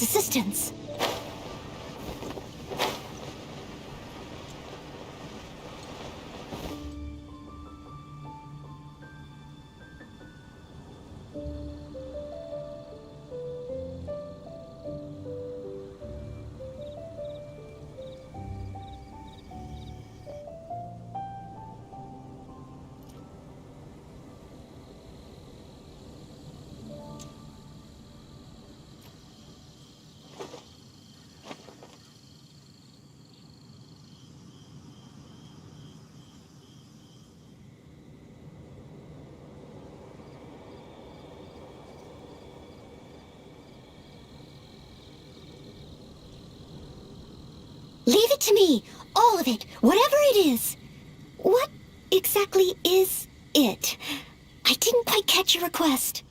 its assistance. Leave it to me, all of it, whatever it is. What exactly is it? I didn't quite catch your request.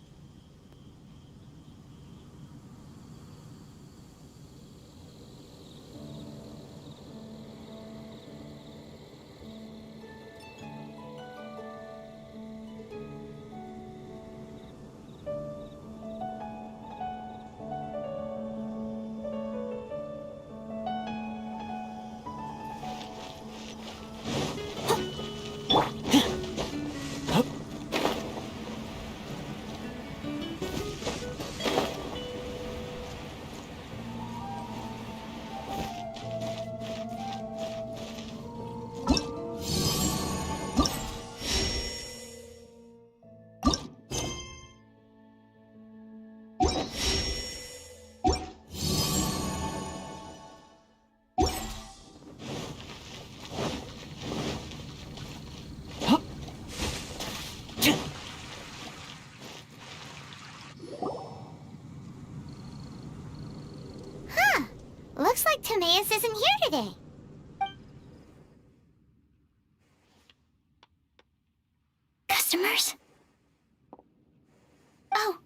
Looks like Timaeus isn't here today. Customers? Oh,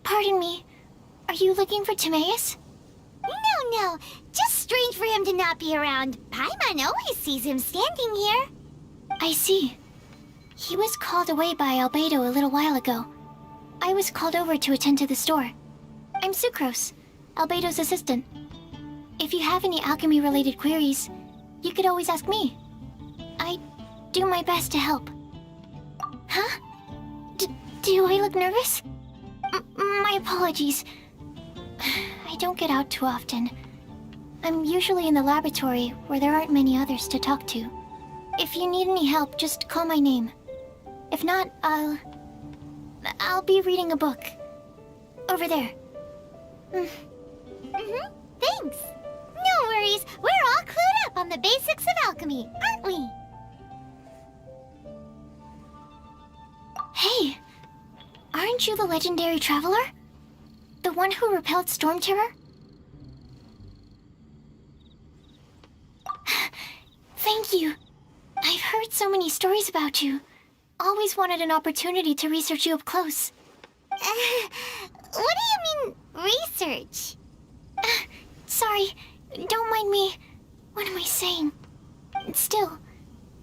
Pardon me. Are you looking for Timaeus? no. Just strange for him to not be around. Paimon always sees him standing here. I see. He was called away by Albedo a little while ago. I was called over to attend to the store. I'm Sucrose, Albedo's assistant. If you have any alchemy-related queries, you could always ask me. I do my best to help. Huh? Do I look nervous? My apologies. I don't get out too often. I'm usually in the laboratory where there aren't many others to talk to. If you need any help, just call my name. If not, I'll be reading a book. Over there. Thanks. No worries. We're all clued up on the basics of alchemy, aren't we? Hey! Aren't you the legendary traveler? The one who repelled Storm Terror? Thank you. I've heard so many stories about you. Always wanted an opportunity to research you up close. What do you mean, research? Sorry, don't mind me. What am I saying? Still,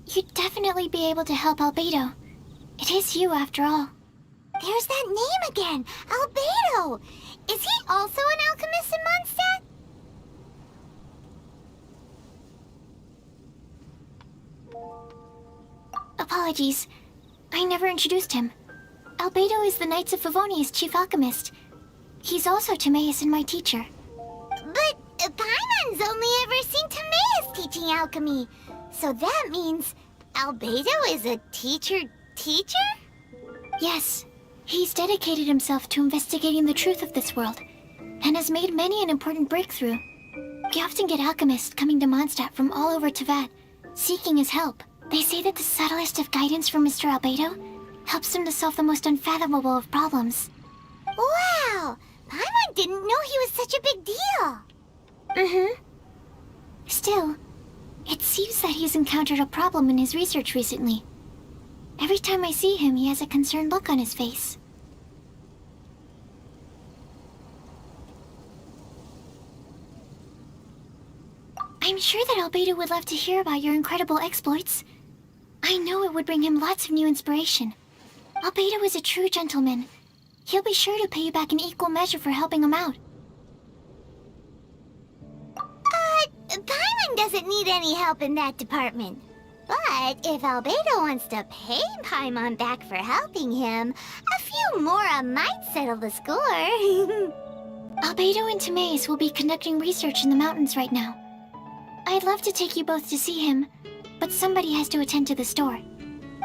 you'd definitely be able to help Albedo. It is you, after all. There's that name again, Albedo. Is he also an alchemist in Mondstadt? Apologies. I never introduced him. Albedo is the Knights of Favonia's chief alchemist. He's also Timaeus and my teacher. But Paimon's only ever seen Timaeus teaching alchemy. So that means Albedo is a teacher? Yes. He's dedicated himself to investigating the truth of this world, and has made many an important breakthrough. We often get alchemists coming to Mondstadt from all over Teyvat, seeking his help. They say that the subtlest of guidance from Mr. Albedo helps him to solve the most unfathomable of problems. Wow! Paimon didn't know he was such a big deal. Still, it seems that he's encountered a problem in his research recently. Every time I see him, he has a concerned look on his face. I'm sure that Albedo would love to hear about your incredible exploits. I know it would bring him lots of new inspiration. Albedo is a true gentleman. He'll be sure to pay you back in equal measure for helping him out. doesn't need any help in that department. But if Albedo wants to pay Paimon back for helping him, a few more might settle the score. Albedo and Timaeus will be conducting research in the mountains right now. I'd love to take you both to see him, but somebody has to attend to the store.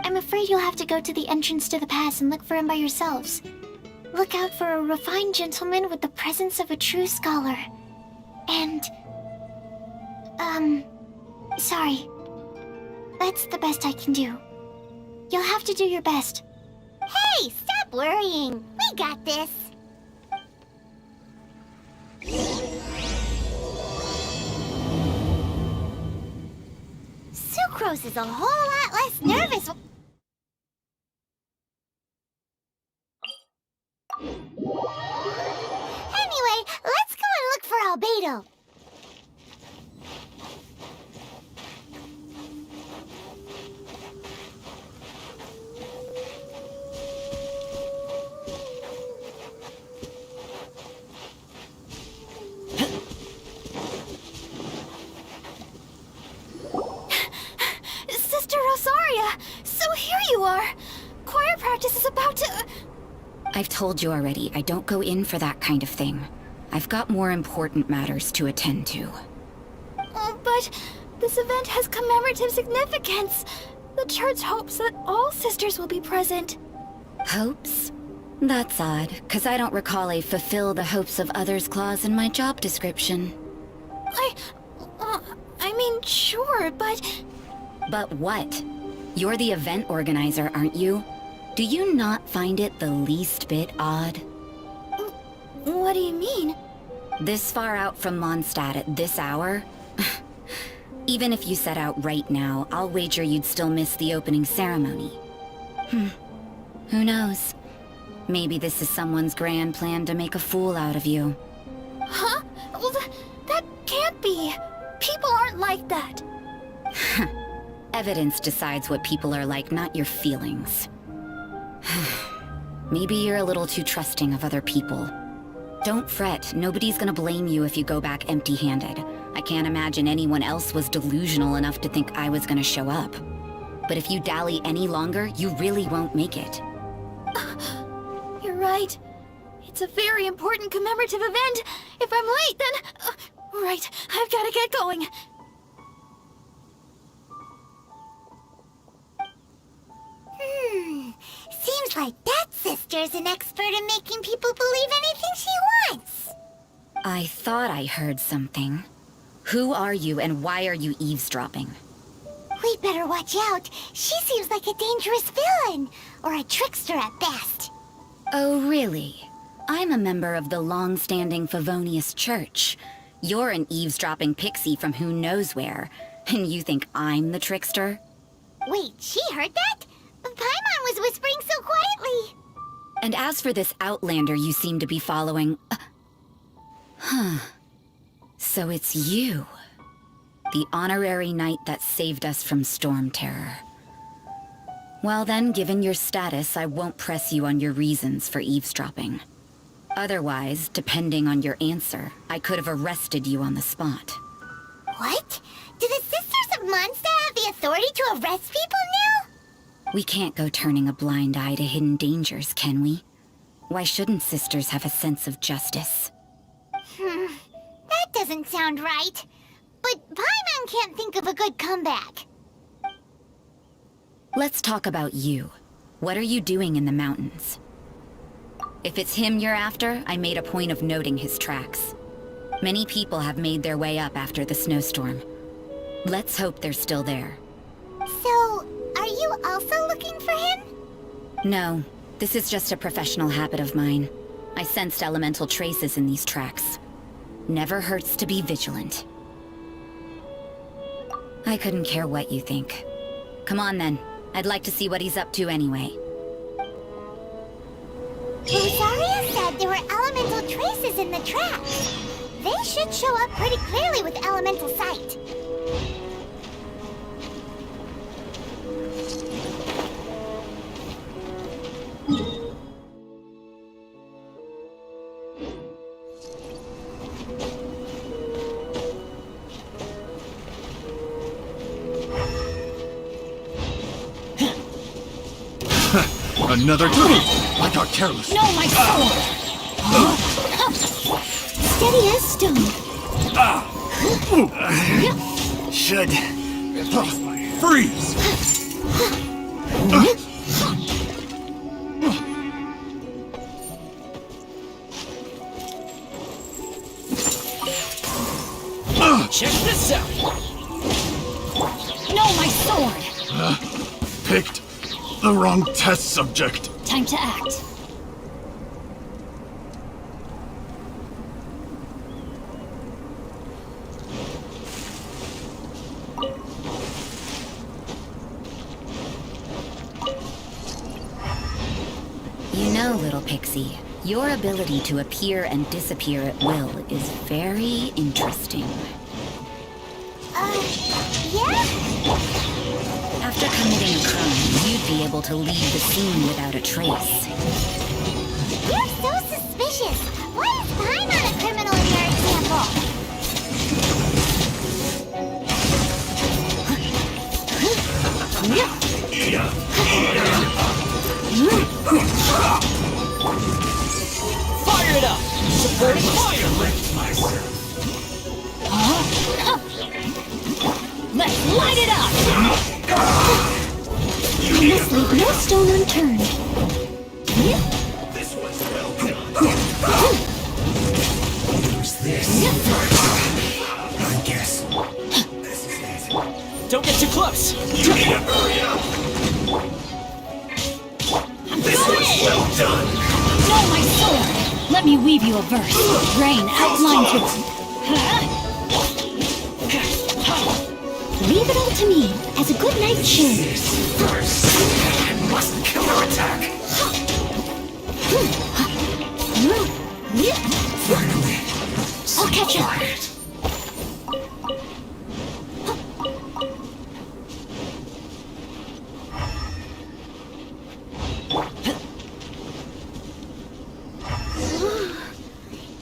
I'm afraid you'll have to go to the entrance to the pass and look for him by yourselves. Look out for a refined gentleman with the presence of a true scholar. And... sorry. That's the best I can do. You'll have to do your best. Hey, stop worrying. We got this. Sucrose is a whole lot less nervous. Anyway, let's go and look for Albedo. Sister Rosaria! So here you are! Choir practice is about to... I've told you already, I don't go in for that kind of thing. I've got more important matters to attend to. Oh, but this event has commemorative significance. The church hopes that all sisters will be present. Hopes? That's odd, 'cause I don't recall a fulfill the hopes of others clause in my job description. I mean, sure, but... But what? You're the event organizer, aren't you? Do you not find it the least bit odd? What do you mean? This far out from Mondstadt at this hour? Even if you set out right now, I'll wager you'd still miss the opening ceremony. Who knows? Maybe this is someone's grand plan to make a fool out of you. Huh? Well, that can't be. People aren't like that. Evidence decides what people are like, not your feelings. Maybe you're a little too trusting of other people. Don't fret, nobody's gonna blame you if you go back empty-handed. I can't imagine anyone else was delusional enough to think I was gonna show up. But if you dally any longer, you really won't make it. You're right. It's a very important commemorative event. If I'm late, then... right, I've gotta get going. Seems like that sister's an expert in making people believe anything she wants. I thought I heard something. Who are you and why are you eavesdropping? We better watch out. She seems like a dangerous villain, or a trickster at best. Oh, really? I'm a member of the long-standing Favonius Church. You're an eavesdropping pixie from who knows where, and you think I'm the trickster? Wait, she heard that? Paimon was whispering so quietly. And as for this outlander you seem to be following... So it's you. The honorary knight that saved us from storm terror. Well then, given your status, I won't press you on your reasons for eavesdropping. Otherwise, depending on your answer, I could have arrested you on the spot. What? Do the Sisters of Mondstadt have the authority to arrest people now? We can't go turning a blind eye to hidden dangers, can we? Why shouldn't sisters have a sense of justice? That doesn't sound right. But Paimon can't think of a good comeback. Let's talk about you. What are you doing in the mountains? If it's him you're after, I made a point of noting his tracks. Many people have made their way up after the snowstorm. Let's hope they're still there. So, are you also looking for him? No, this is just a professional habit of mine. I sensed elemental traces in these tracks. Never hurts to be vigilant. I couldn't care what you think. Come on then. I'd like to see what he's up to anyway. Rosaria said there were elemental traces in the tracks. They should show up pretty clearly with elemental sight. Another time! I got careless. No, my sword! Steady as stone. Should... Freeze! Check this out! No, my sword! Picked the wrong test subject. Time to act. You know, little pixie, your ability to appear and disappear at will is very interesting. Yeah? After committing a crime, you'd be able to leave the scene without a trace. You're so suspicious. Why is Paimon a criminal in your example? Fire it up! Supporting fire! Let's light it up! We must leave no stone unturned. Who's this? I guess. This is it. Don't get too close! This one's well done. No, my sword! Let me weave you a verse. Rain outlines your... Leave it all to me, as a good knight should. First, I must counterattack. Finally, I'll catch up. quiet.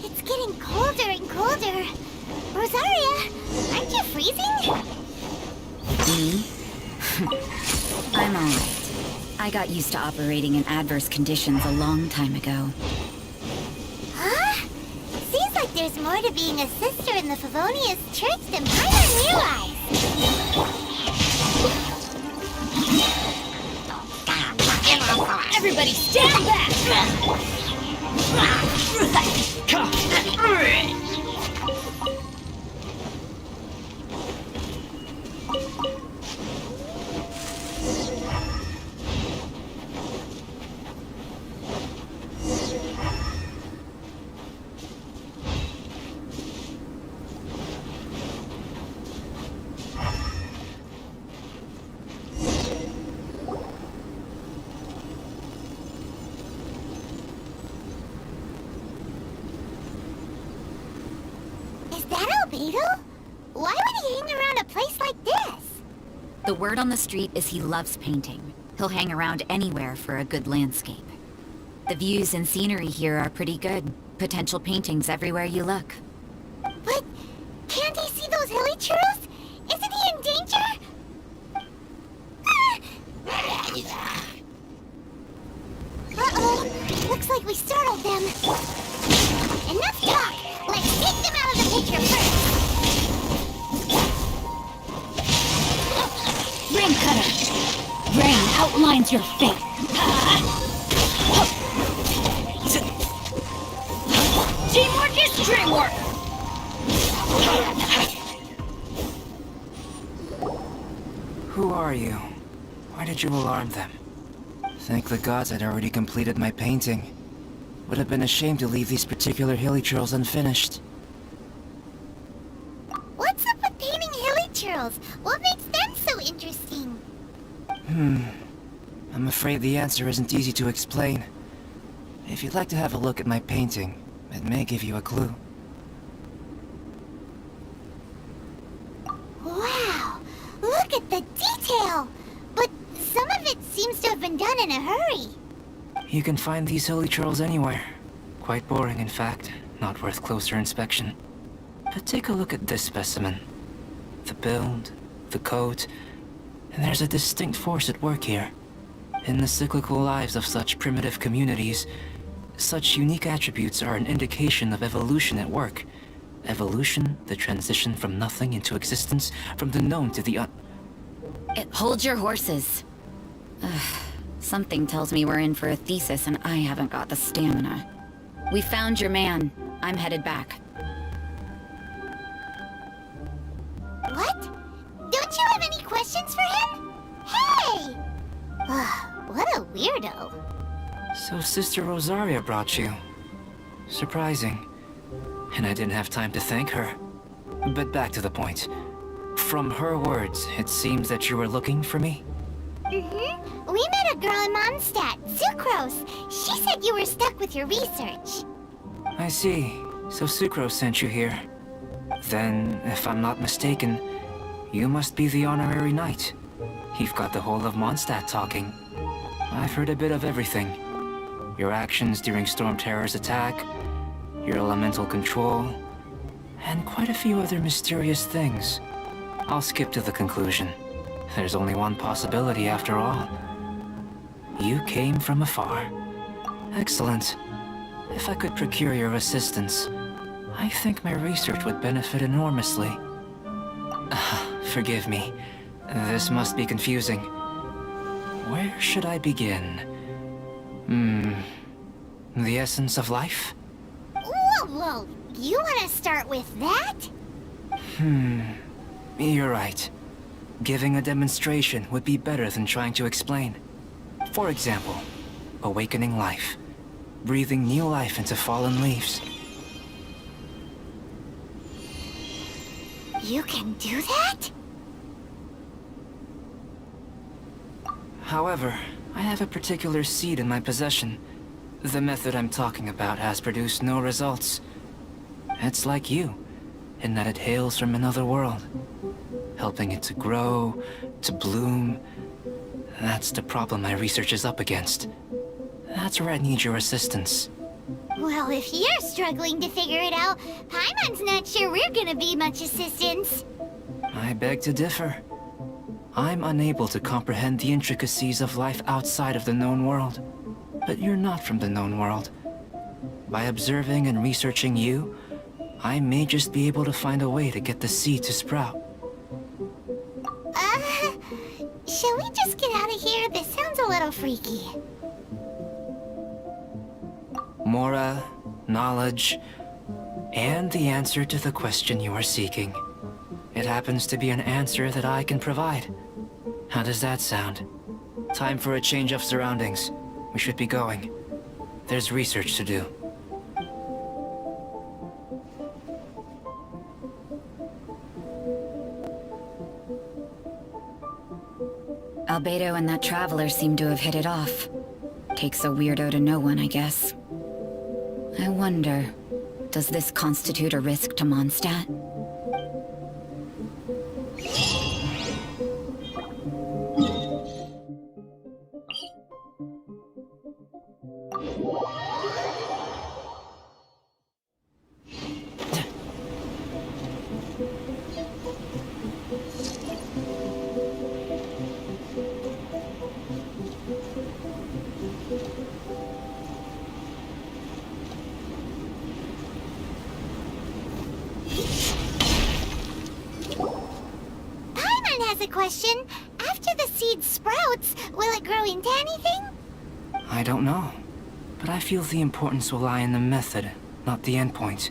It's getting colder and colder. Rosaria, aren't you freezing? Me? I'm alright. I got used to operating in adverse conditions a long time ago. Huh? Seems like there's more to being a sister in the Favonius Church than Paimon realized. Everybody stand back! Is that Albedo? Why would he hang around a place like this? The word on the street is he loves painting. He'll hang around anywhere for a good landscape. The views and scenery here are pretty good. Potential paintings everywhere you look. But can't he see those hilly churros? Isn't he in danger? Uh-oh. Looks like we startled them. Enough talk. Let's take them out of the picture first. Ring cutter! Rain outlines your fate. Teamwork is dreamwork! Who are you? Why did you alarm them? Thank the gods I'd already completed my painting. Would have been a shame to leave these particular hilly churls unfinished. What's up with painting hilly churls? What makes them so interesting? I'm afraid the answer isn't easy to explain. If you'd like to have a look at my painting, it may give you a clue. Wow! Look at the detail! But some of it seems to have been done in a hurry. You can find these hilly churls anywhere. Quite boring, in fact. Not worth closer inspection. But take a look at this specimen. The build, the coat, and there's a distinct force at work here. In the cyclical lives of such primitive communities, such unique attributes are an indication of evolution at work. Evolution, the transition from nothing into existence, from the known to the Hold your horses. Something tells me we're in for a thesis and I haven't got the stamina. We found your man. I'm headed back. What? Don't you have any questions for him? Hey! What a weirdo. So Sister Rosaria brought you. Surprising. And I didn't have time to thank her. But back to the point. From her words, it seems that you were looking for me? Mm-hmm. We met a girl in Mondstadt, Sucrose. She said you were stuck with your research. I see. So Sucrose sent you here. Then, if I'm not mistaken, you must be the honorary knight. You've got the whole of Mondstadt talking. I've heard a bit of everything. Your actions during Storm Terror's attack, your elemental control, and quite a few other mysterious things. I'll skip to the conclusion. There's only one possibility after all. You came from afar. Excellent. If I could procure your assistance, I think my research would benefit enormously. Forgive me. This must be confusing. Where should I begin? The essence of life? Whoa. You want to start with that? You're right. Giving a demonstration would be better than trying to explain. For example, awakening life. Breathing new life into fallen leaves. You can do that? However, I have a particular seed in my possession. The method I'm talking about has produced no results. It's like you, in that it hails from another world. Helping it to grow, to bloom. That's the problem my research is up against. That's where I need your assistance. Well, if you're struggling to figure it out, Paimon's not sure we're gonna be much assistance. I beg to differ. I'm unable to comprehend the intricacies of life outside of the known world. But you're not from the known world. By observing and researching you, I may just be able to find a way to get the seed to sprout. Shall we just get out of here? This sounds a little freaky. Mora, knowledge, and the answer to the question you are seeking. It happens to be an answer that I can provide. How does that sound? Time for a change of surroundings. We should be going. There's research to do. Albedo and that traveler seem to have hit it off. Takes a weirdo to know one, I guess. I wonder, does this constitute a risk to Mondstadt? Paimon has a question. After the seed sprouts, will it grow into anything? I don't know. But I feel the importance will lie in the method, not the endpoint.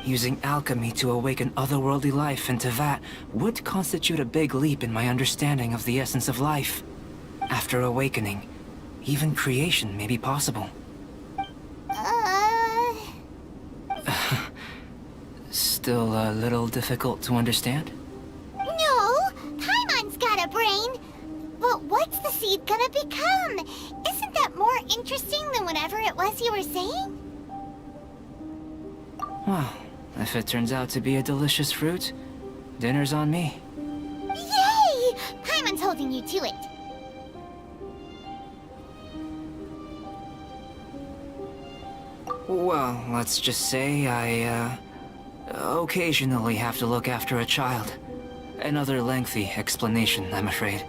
Using alchemy to awaken otherworldly life into that would constitute a big leap in my understanding of the essence of life. After awakening, even creation may be possible. Still a little difficult to understand? No! Paimon's got a brain! But what's the seed gonna become? Isn't that more interesting than whatever it was you were saying? Well, if it turns out to be a delicious fruit, dinner's on me. Yay! Paimon's holding you to it. Well, let's just say I, occasionally have to look after a child. Another lengthy explanation, I'm afraid.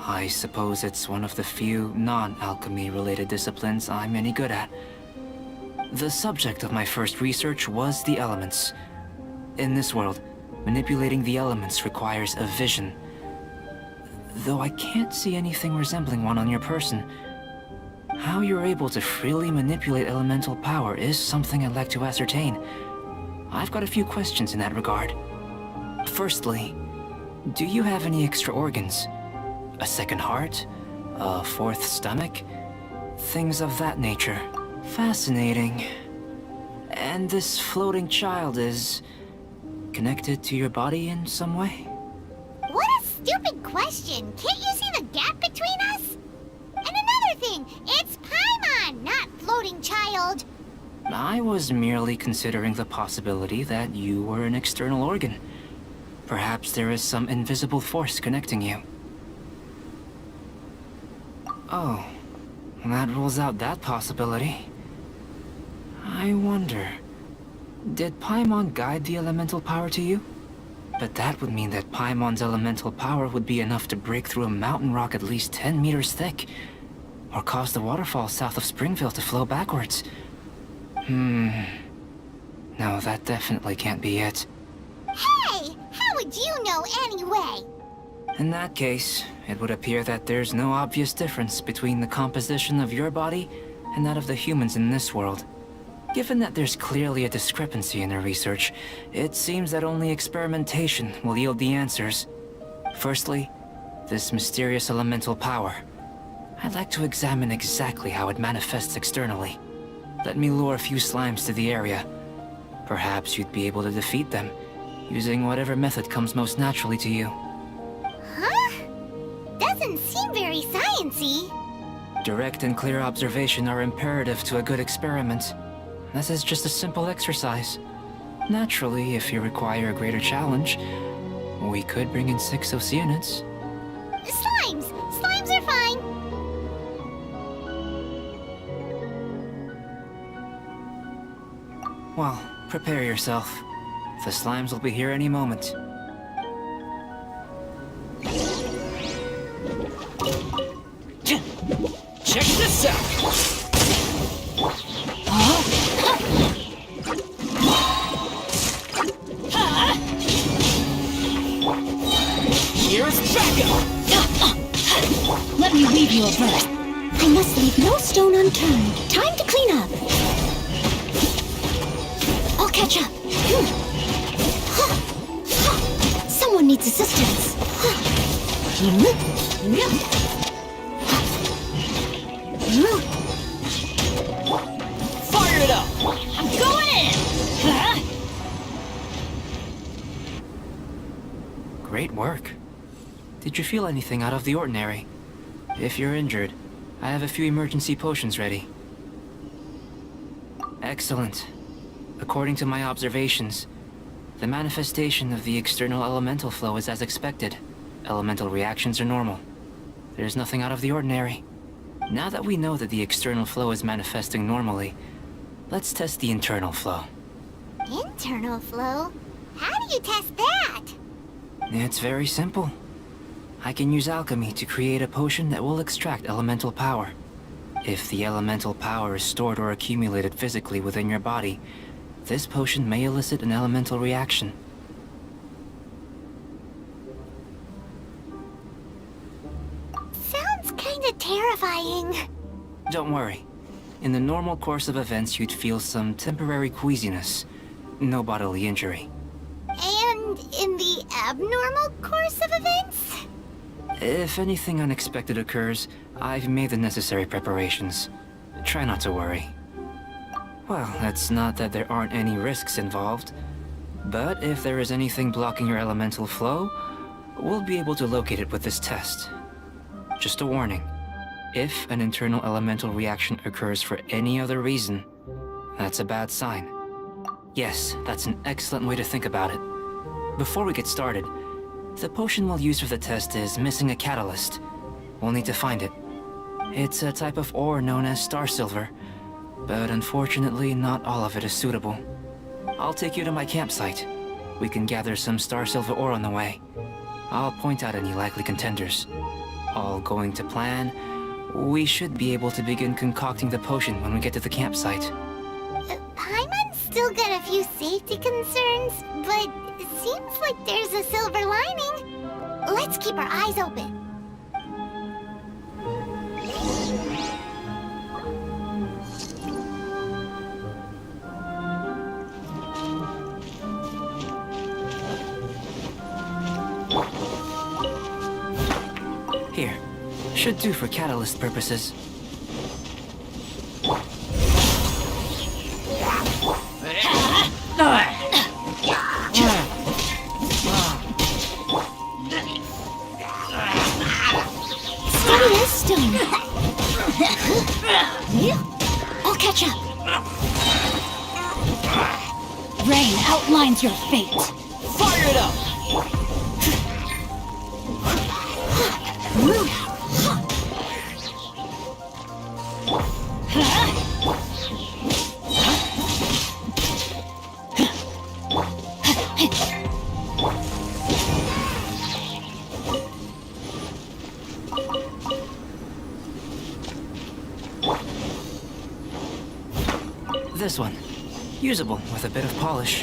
I suppose it's one of the few non-alchemy related disciplines I'm any good at. The subject of my first research was the elements. In this world, manipulating the elements requires a vision. Though I can't see anything resembling one on your person, how you're able to freely manipulate elemental power is something I'd like to ascertain. I've got a few questions in that regard. Firstly, do you have any extra organs? A second heart? A fourth stomach? Things of that nature. Fascinating. And this floating child is connected to your body in some way? What a stupid question! Can't you see the gap between us? And another thing, it's Paimon, not floating child. I was merely considering the possibility that you were an external organ. Perhaps there is some invisible force connecting you. Oh, that rules out that possibility. I wonder, did Paimon guide the elemental power to you? But that would mean that Paimon's elemental power would be enough to break through a mountain rock at least 10 meters thick, or cause the waterfall south of Springville to flow backwards. No, that definitely can't be it. Hey, how would you know anyway? In that case, it would appear that there's no obvious difference between the composition of your body and that of the humans in this world. Given that there's clearly a discrepancy in their research, it seems that only experimentation will yield the answers. Firstly, this mysterious elemental power. I'd like to examine exactly how it manifests externally. Let me lure a few slimes to the area. Perhaps you'd be able to defeat them, using whatever method comes most naturally to you. Huh? Doesn't seem very sciencey. Direct and clear observation are imperative to a good experiment. This is just a simple exercise. Naturally, if you require a greater challenge, we could bring in 6 OC units. Slimes! Slimes are fine! Well, prepare yourself. The slimes will be here any moment. Check this out! Here's backup! Let me weave you a verse. I must leave no stone unturned. Time to clean up. I'll catch up. Someone needs assistance. Fire it up! I'm going in! Great work. Did you feel anything out of the ordinary? If you're injured, I have a few emergency potions ready. Excellent. According to my observations, the manifestation of the external elemental flow is as expected. Elemental reactions are normal. There's nothing out of the ordinary. Now that we know that the external flow is manifesting normally, let's test the internal flow. Internal flow? How do you test that? It's very simple. I can use alchemy to create a potion that will extract elemental power. If the elemental power is stored or accumulated physically within your body, this potion may elicit an elemental reaction. Sounds kinda terrifying. Don't worry. In the normal course of events, you'd feel some temporary queasiness. No bodily injury. And in the abnormal course of events? If anything unexpected occurs, I've made the necessary preparations. Try not to worry. Well, it's not that there aren't any risks involved. But if there is anything blocking your elemental flow, we'll be able to locate it with this test. Just a warning. If an internal elemental reaction occurs for any other reason, that's a bad sign. Yes, that's an excellent way to think about it. Before we get started, the potion we'll use for the test is missing a catalyst. We'll need to find it. It's a type of ore known as star silver, but unfortunately not all of it is suitable. I'll take you to my campsite. We can gather some star silver ore on the way. I'll point out any likely contenders. All going to plan, we should be able to begin concocting the potion when we get to the campsite. Paimon's still got a few safety concerns, but it seems like there's a silver lining. Let's keep our eyes open. Here. Should do for catalyst purposes. Steady this stone. I'll catch up. Rain outlines your fate. Fire it up! This one. Usable with a bit of polish.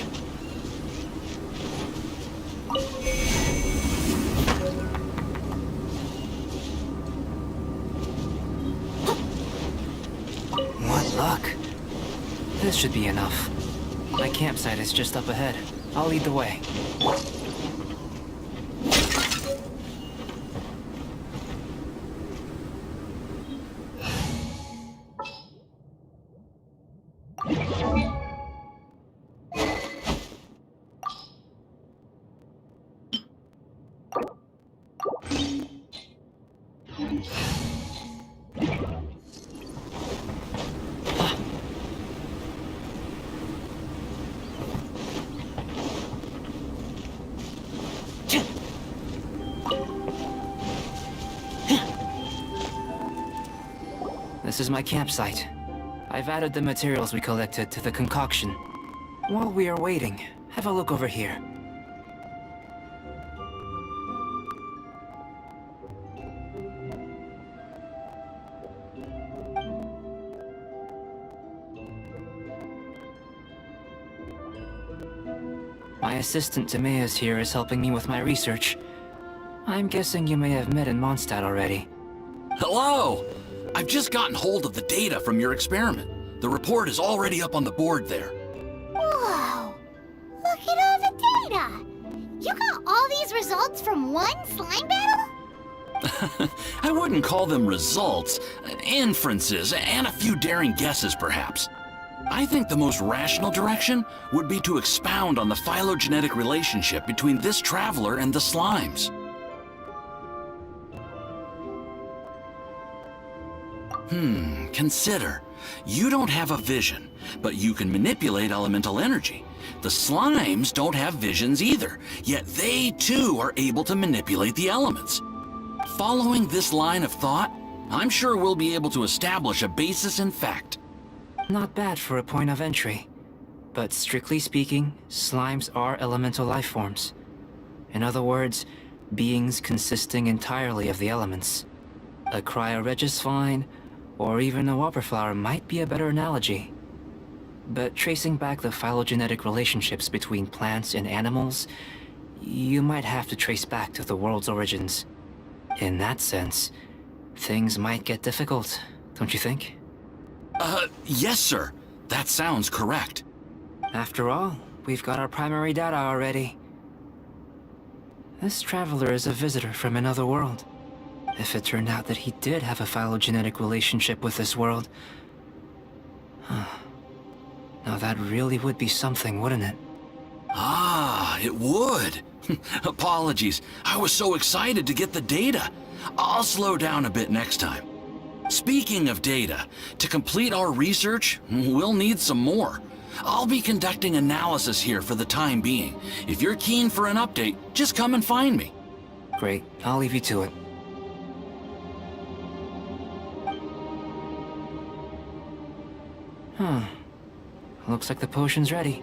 What luck. This should be enough. My campsite is just up ahead. I'll lead the way. This is my campsite. I've added the materials we collected to the concoction. While we are waiting, have a look over here. My assistant Timaeus here is helping me with my research. I'm guessing you may have met in Mondstadt already. Hello! I've just gotten hold of the data from your experiment. The report is already up on the board there. Whoa! Look at all the data! You got all these results from one slime battle? I wouldn't call them results, inferences, and a few daring guesses perhaps. I think the most rational direction would be to expound on the phylogenetic relationship between this traveler and the slimes. Consider. You don't have a vision, but you can manipulate elemental energy. The slimes don't have visions either, yet they too are able to manipulate the elements. Following this line of thought, I'm sure we'll be able to establish a basis in fact. Not bad for a point of entry. But strictly speaking, slimes are elemental life forms. In other words, beings consisting entirely of the elements. A cryoregis vine, or even a whopperflower might be a better analogy. But tracing back the phylogenetic relationships between plants and animals, you might have to trace back to the world's origins. In that sense, things might get difficult, don't you think? Yes, sir. That sounds correct. After all, we've got our primary data already. This traveler is a visitor from another world. If it turned out that he did have a phylogenetic relationship with this world... Now that really would be something, wouldn't it? Ah, it would. Apologies. I was so excited to get the data. I'll slow down a bit next time. Speaking of data, to complete our research, we'll need some more. I'll be conducting analysis here for the time being. If you're keen for an update, just come and find me. Great. I'll leave you to it. Looks like the potion's ready.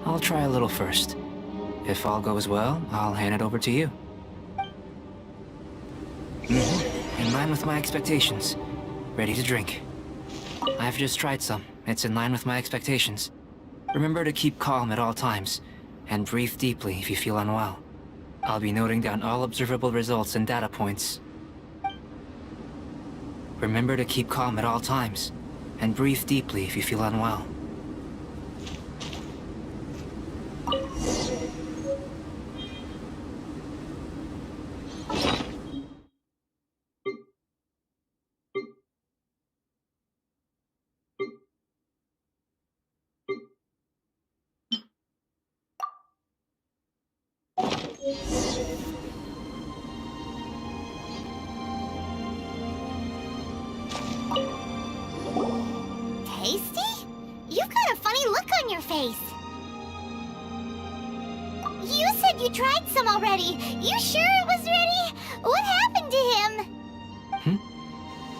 I'll try a little first. If all goes well, I'll hand it over to you. In line with my expectations. Ready to drink. I've just tried some. It's in line with my expectations. Remember to keep calm at all times, and breathe deeply if you feel unwell. I'll be noting down all observable results and data points. Remember to keep calm at all times, and breathe deeply if you feel unwell. Tasty? You've got a funny look on your face. You said you tried some already. You sure it was ready? What happened to him?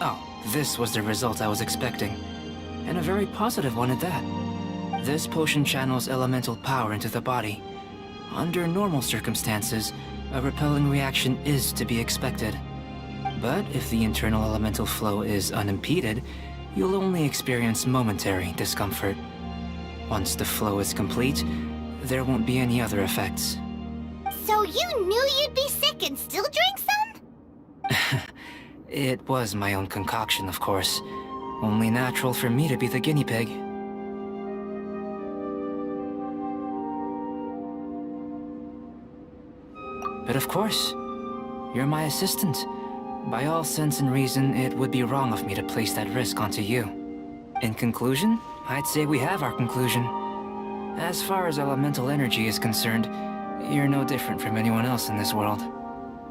Oh, this was the result I was expecting. And a very positive one at that. This potion channels elemental power into the body. Under normal circumstances, a repelling reaction is to be expected. But if the internal elemental flow is unimpeded, you'll only experience momentary discomfort. Once the flow is complete, there won't be any other effects. So you knew you'd be sick and still drank some? It was my own concoction, of course. Only natural for me to be the guinea pig. But of course, you're my assistant. By all sense and reason, it would be wrong of me to place that risk onto you. In conclusion, I'd say we have our conclusion. As far as elemental energy is concerned, you're no different from anyone else in this world.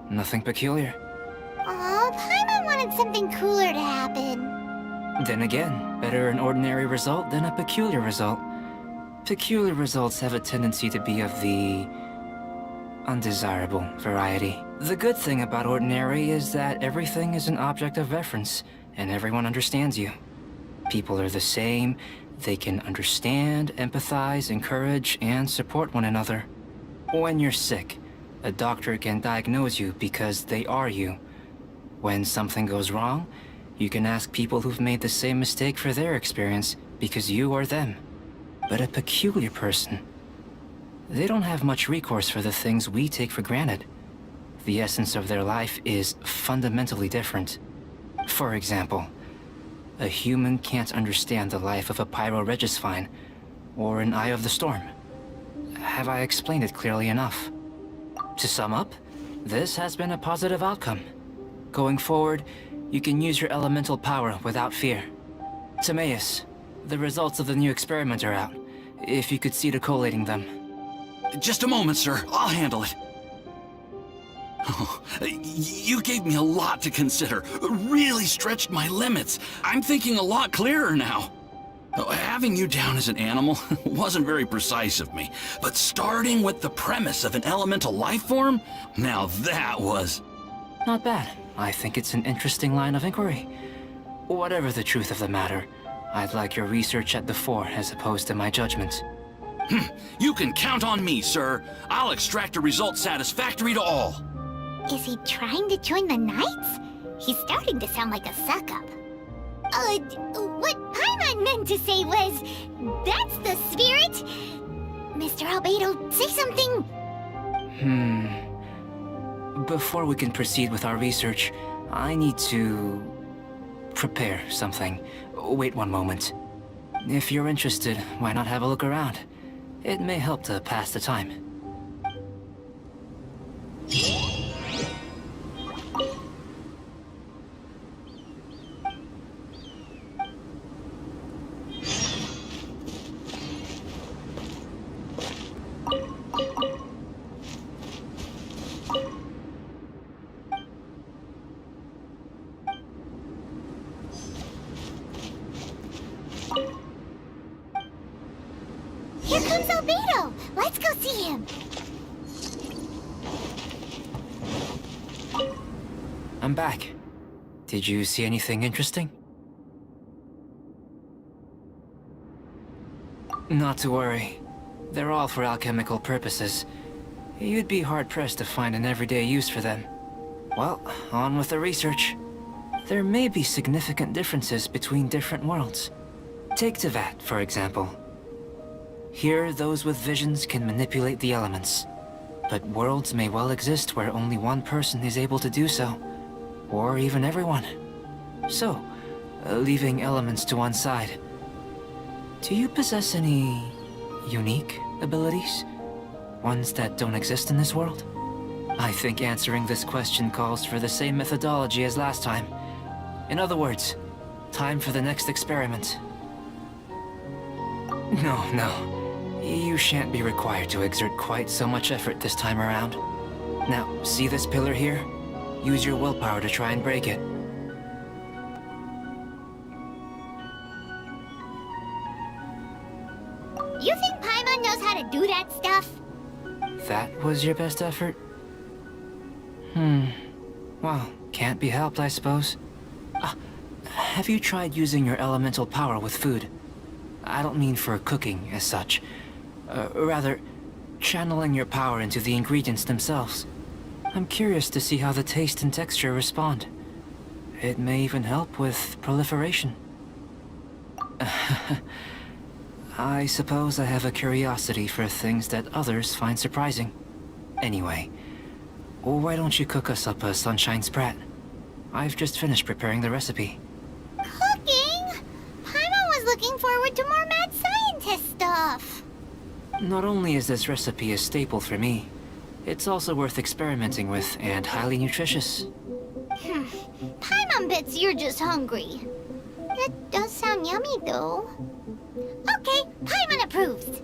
Nothing peculiar. Oh, Paimon wanted something cooler to happen. Then again, better an ordinary result than a peculiar result. Peculiar results have a tendency to be of the undesirable variety. The good thing about ordinary is that everything is an object of reference, and everyone understands you. People are the same, they can understand, empathize, encourage, and support one another. When you're sick, a doctor can diagnose you because they are you. When something goes wrong, you can ask people who've made the same mistake for their experience because you are them. But a peculiar person, they don't have much recourse for the things we take for granted. The essence of their life is fundamentally different. For example, a human can't understand the life of a pyroregisvine or an Eye of the Storm. Have I explained it clearly enough? To sum up, this has been a positive outcome. Going forward, you can use your elemental power without fear. Timaeus, the results of the new experiment are out. If you could see to collating them. Just a moment, sir. I'll handle it. Oh, you gave me a lot to consider. Really stretched my limits. I'm thinking a lot clearer now. Having you down as an animal wasn't very precise of me, but starting with the premise of an elemental life form, now that was... Not bad. I think it's an interesting line of inquiry. Whatever the truth of the matter, I'd like your research at the fore as opposed to my judgment. You can count on me, sir. I'll extract a result satisfactory to all. Is he trying to join the Knights? He's starting to sound like a suck-up. What Paimon meant to say was, that's the spirit! Mr. Albedo, say something! Before we can proceed with our research, I need to... prepare something. Wait one moment. If you're interested, why not have a look around? It may help to pass the time. Here comes Albedo! Let's go see him! I'm back. Did you see anything interesting? Not to worry. They're all for alchemical purposes. You'd be hard-pressed to find an everyday use for them. Well, on with the research. There may be significant differences between different worlds. Take Tevat, for example. Here, those with visions can manipulate the elements. But worlds may well exist where only one person is able to do so. Or even everyone. So, leaving elements to one side. Do you possess any unique abilities? Ones that don't exist in this world? I think answering this question calls for the same methodology as last time. In other words, time for the next experiment. No. You shan't be required to exert quite so much effort this time around. Now, see this pillar here? Use your willpower to try and break it. You think Paimon knows how to do that stuff? That was your best effort? Well, can't be helped, I suppose. Have you tried using your elemental power with food? I don't mean for cooking, as such. Rather, channeling your power into the ingredients themselves. I'm curious to see how the taste and texture respond. It may even help with proliferation. I suppose I have a curiosity for things that others find surprising. Anyway, why don't you cook us up a sunshine sprat? I've just finished preparing the recipe. Cooking? Paimon was looking forward to more mad scientist stuff. Not only is this recipe a staple for me, it's also worth experimenting with and highly nutritious. Paimon bets you're just hungry. That does sound yummy, though. Okay, Paimon approves.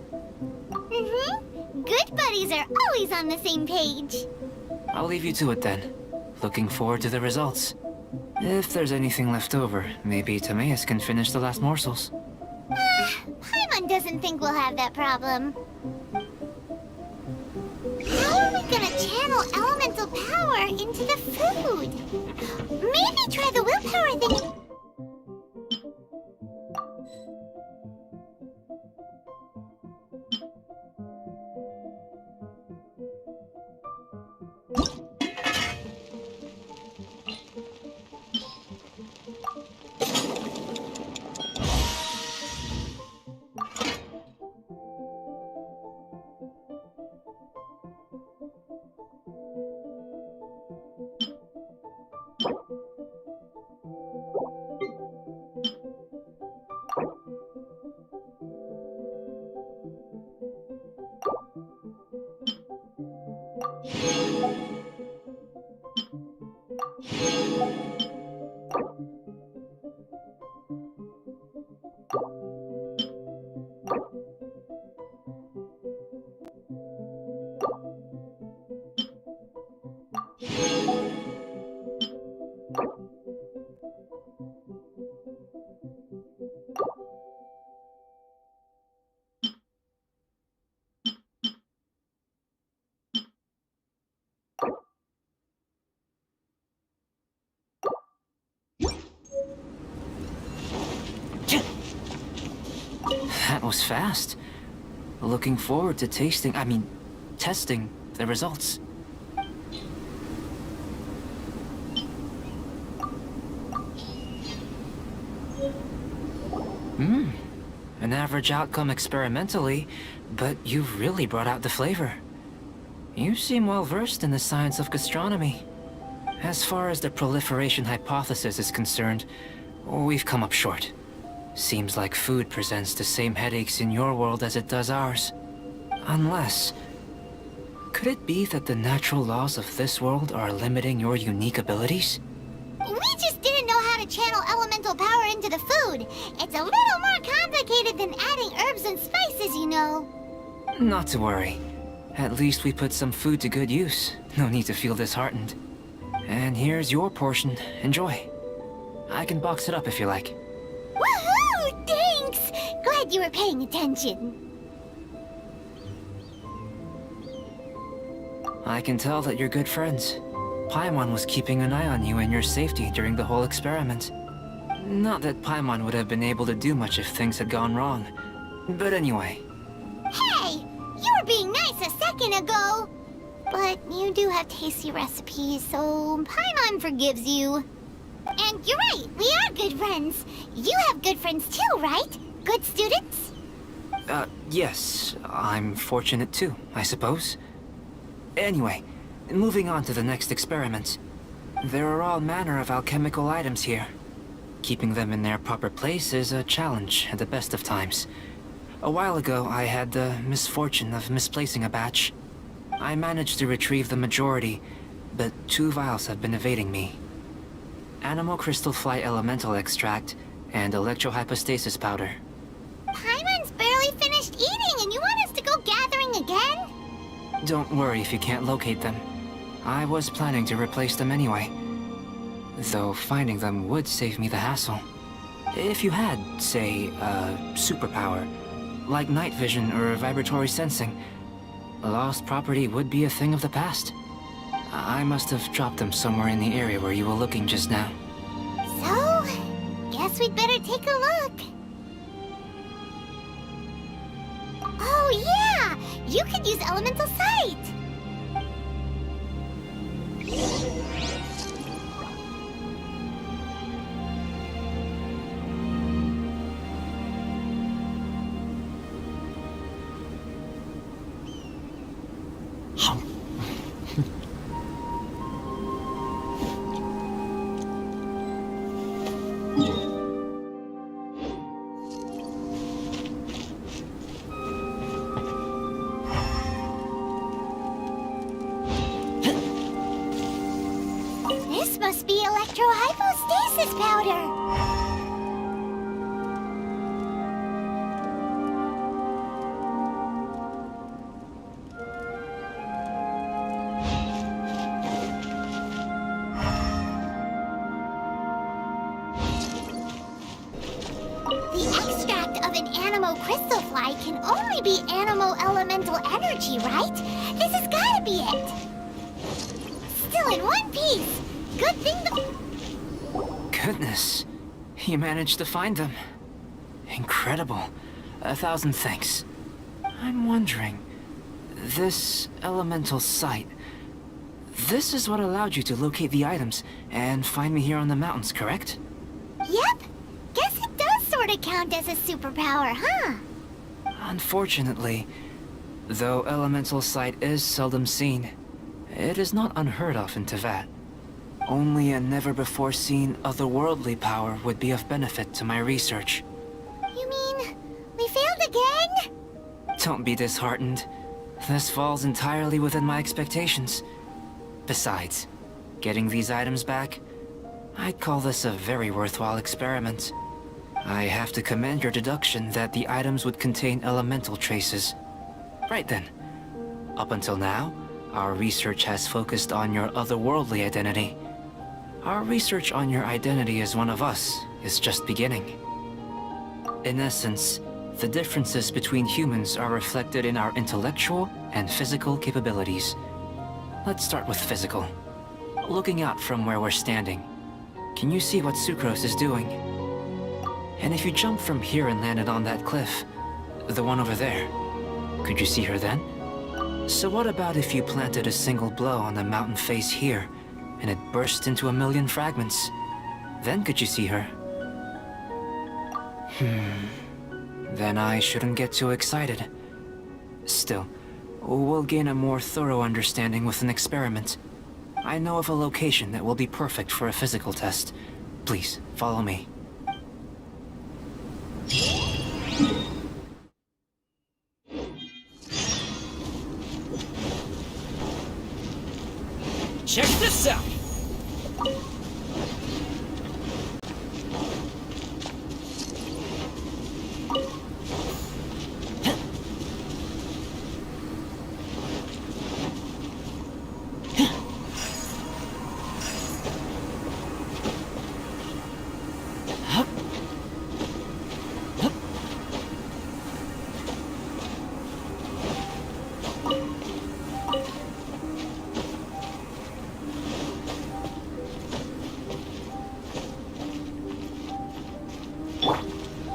Good buddies are always on the same page. I'll leave you to it then. Looking forward to the results. If there's anything left over, maybe Timaeus can finish the last morsels. Paimon doesn't think we'll have that problem. How are we gonna channel elemental power into the food? Maybe try the willpower thing. That was fast. Looking forward to testing the results. An average outcome experimentally, but you've really brought out the flavor. You seem well versed in the science of gastronomy. As far as the proliferation hypothesis is concerned, we've come up short. Seems like food presents the same headaches in your world as it does ours. Unless... could it be that the natural laws of this world are limiting your unique abilities? We just didn't know how to channel elemental power into the food. It's a little more complicated than adding herbs and spices, you know. Not to worry. At least we put some food to good use. No need to feel disheartened. And here's your portion. Enjoy. I can box it up if you like. Woohoo! Thanks! Glad you were paying attention. I can tell that you're good friends. Paimon was keeping an eye on you and your safety during the whole experiment. Not that Paimon would have been able to do much if things had gone wrong. But anyway. Hey! You were being nice a second ago! But you do have tasty recipes, so Paimon forgives you. And you're right, we are good friends. You have good friends too, right? Good students? Yes. I'm fortunate too, I suppose. Anyway, moving on to the next experiment. There are all manner of alchemical items here. Keeping them in their proper place is a challenge at the best of times. A while ago, I had the misfortune of misplacing a batch. I managed to retrieve the majority, but 2 vials have been evading me. Animal crystal fly elemental extract and electrohypostasis powder. Paimon's barely finished eating and you want us to go gathering again? Don't worry if you can't locate them. I was planning to replace them anyway. Though finding them would save me the hassle. If you had, say, a superpower, like night vision or vibratory sensing, lost property would be a thing of the past. I must have dropped them somewhere in the area where you were looking just now. So, guess we'd better take a look. Oh yeah! You could use elemental sight! This must be electrohypostasis powder! The extract of an animo crystal fly can only be animo elemental energy, right? This has gotta be it! Still in one piece! Good thing the... Goodness, you managed to find them. Incredible. 1,000 thanks. I'm wondering, this elemental sight, this is what allowed you to locate the items and find me here on the mountains, correct? Yep! Guess it does sorta count as a superpower, huh? Unfortunately, though elemental sight is seldom seen, it is not unheard of in Teyvat. Only a never-before-seen otherworldly power would be of benefit to my research. You mean, we failed again? Don't be disheartened. This falls entirely within my expectations. Besides, getting these items back, I'd call this a very worthwhile experiment. I have to commend your deduction that the items would contain elemental traces. Right then. Up until now, our research has focused on your otherworldly identity. Our research on your identity as one of us is just beginning. In essence, the differences between humans are reflected in our intellectual and physical capabilities. Let's start with physical. Looking out from where we're standing, can you see what Sucrose is doing? And if you jump from here and landed on that cliff, the one over there, could you see her then? So what about if you planted a single blow on the mountain face here, and it burst into 1,000,000 fragments? Then could you see her? Then I shouldn't get too excited. Still, we'll gain a more thorough understanding with an experiment. I know of a location that will be perfect for a physical test. Please, follow me. Check this out!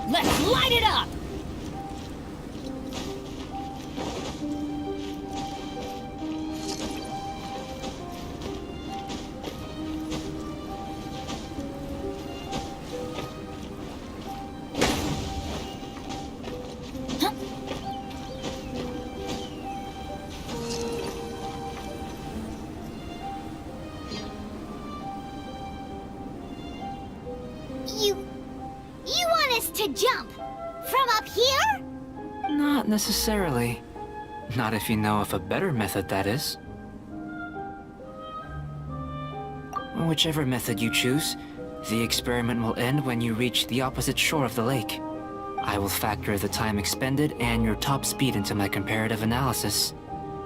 Let's light it up! You want us to jump? From up here? Not necessarily. Not if you know of a better method, that is. Whichever method you choose, the experiment will end when you reach the opposite shore of the lake. I will factor the time expended and your top speed into my comparative analysis.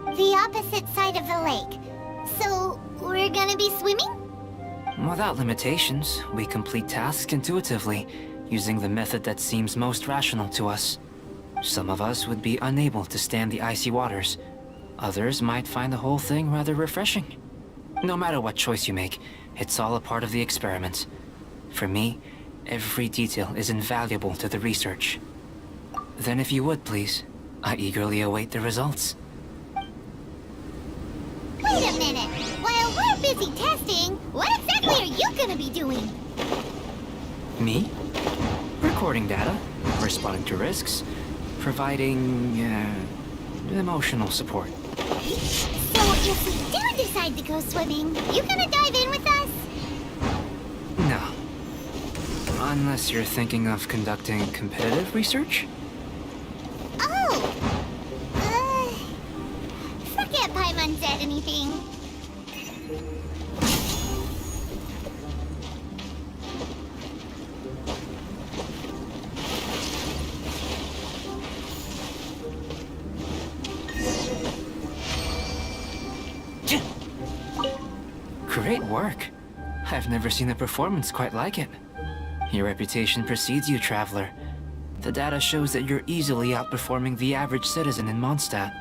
The opposite side of the lake. So, we're gonna be swimming? Without limitations, we complete tasks intuitively, using the method that seems most rational to us. Some of us would be unable to stand the icy waters. Others might find the whole thing rather refreshing. No matter what choice you make, it's all a part of the experiment. For me, every detail is invaluable to the research. Then if you would, please, I eagerly await the results. Wait a minute! While we're busy testing, what exactly are you gonna be doing? Me? Recording data, responding to risks, providing, emotional support. So if we do decide to go swimming, you gonna dive in with us? No. Unless you're thinking of conducting competitive research? Oh! Forget Paimon said anything. Great work. I've never seen a performance quite like it. Your reputation precedes you, Traveler. The data shows that you're easily outperforming the average citizen in Mondstadt.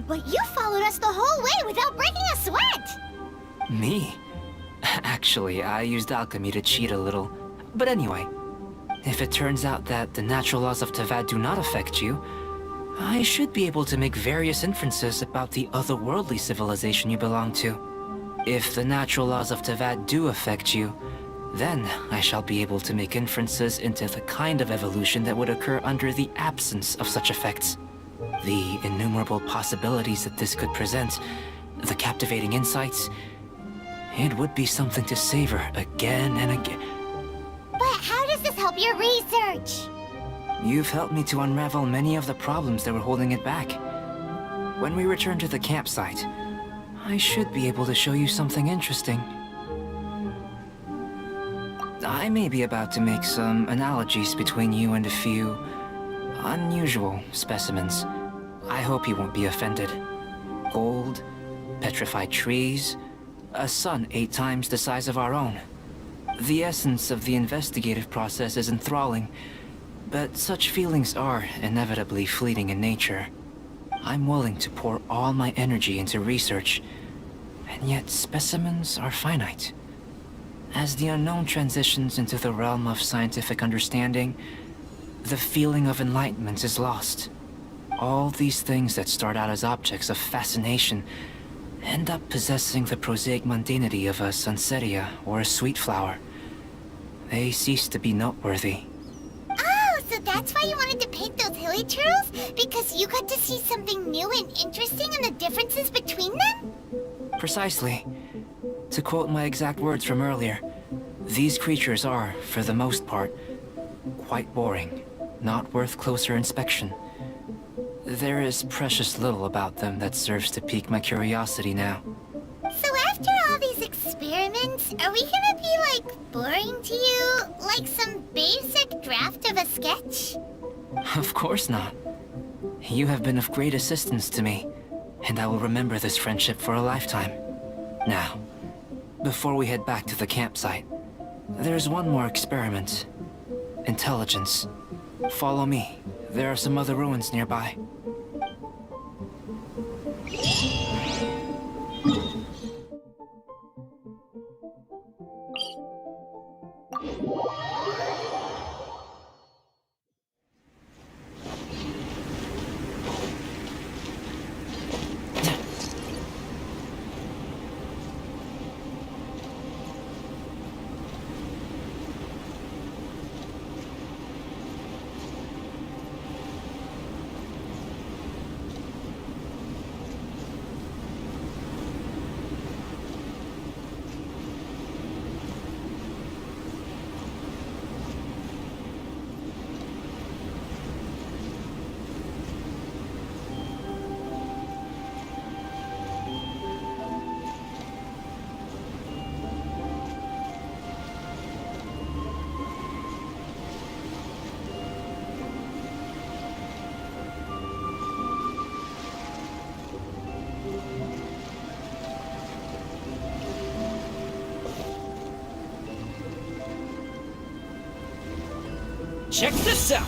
But you followed us the whole way without breaking a sweat! Me? Actually, I used alchemy to cheat a little. But anyway, if it turns out that the natural laws of Tavad do not affect you, I should be able to make various inferences about the otherworldly civilization you belong to. If the natural laws of Tavad do affect you, then I shall be able to make inferences into the kind of evolution that would occur under the absence of such effects. The innumerable possibilities that this could present, the captivating insights, it would be something to savor again and again. But how does this help your research? You've helped me to unravel many of the problems that were holding it back. When we return to the campsite, I should be able to show you something interesting. I may be about to make some analogies between you and a few unusual specimens. I hope you won't be offended. Gold, petrified trees, a sun 8 times the size of our own. The essence of the investigative process is enthralling, but such feelings are inevitably fleeting in nature. I'm willing to pour all my energy into research, and yet specimens are finite. As the unknown transitions into the realm of scientific understanding, the feeling of enlightenment is lost. All these things that start out as objects of fascination end up possessing the prosaic mundanity of a sunsetia or a sweet flower. They cease to be noteworthy. Oh, so that's why you wanted to paint those hilly turtles? Because you got to see something new and interesting and the differences between them? Precisely. To quote my exact words from earlier, these creatures are, for the most part, quite boring, not worth closer inspection. There is precious little about them that serves to pique my curiosity now. So after all these experiments, are we gonna be, like, boring to you? Like some basic draft of a sketch? Of course not. You have been of great assistance to me, and I will remember this friendship for a lifetime. Now, before we head back to the campsite, there's one more experiment. Intelligence. Follow me. There are some other ruins nearby. Check this out!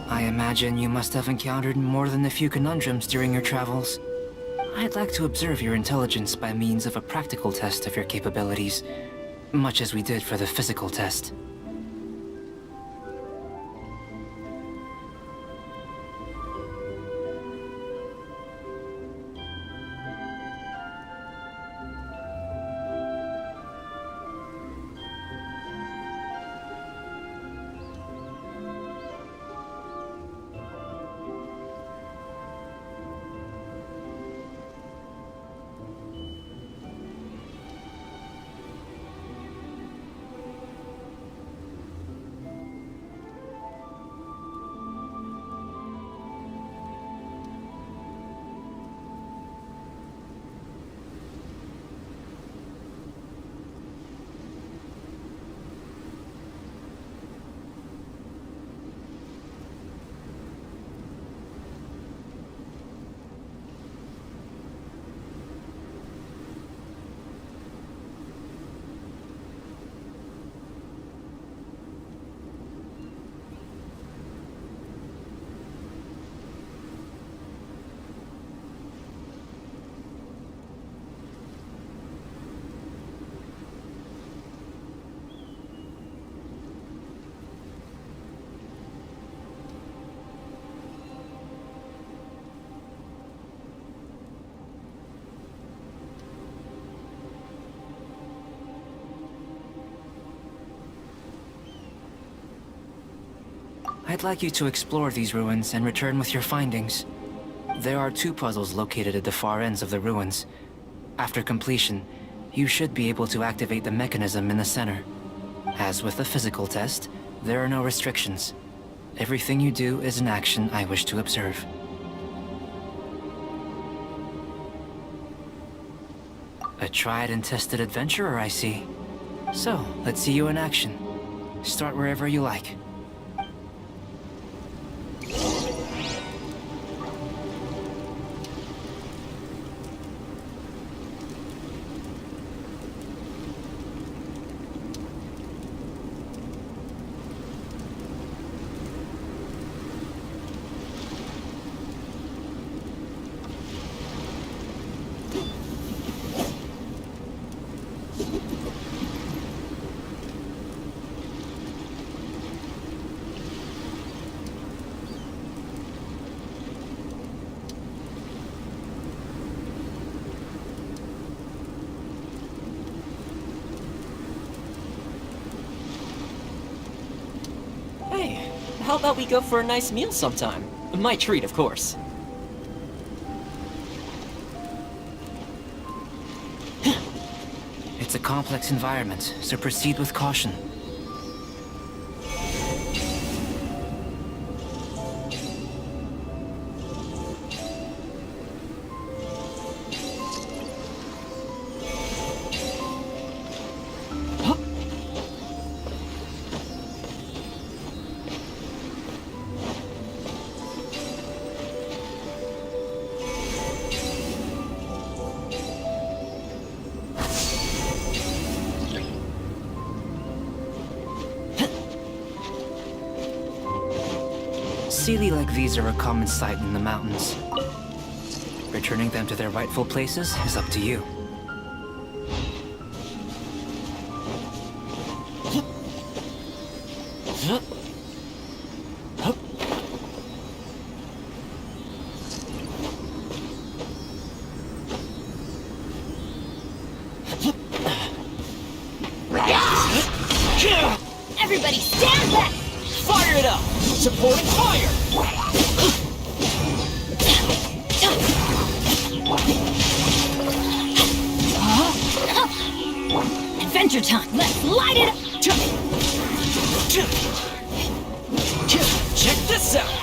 I imagine you must have encountered more than a few conundrums during your travels. I'd like to observe your intelligence by means of a practical test of your capabilities, much as we did for the physical test. I'd like you to explore these ruins and return with your findings. There are 2 puzzles located at the far ends of the ruins. After completion, you should be able to activate the mechanism in the center. As with the physical test, there are no restrictions. Everything you do is an action I wish to observe. A tried and tested adventurer, I see. So, let's see you in action. Start wherever you like. Hey, how about we go for a nice meal sometime? My treat, of course. It's a complex environment, so proceed with caution. Sealy like these are a common sight in the mountains. Returning them to their rightful places is up to you. Everybody stand back! Fire it up! Supporting fire! Adventure time! Let's light it up! Check this out!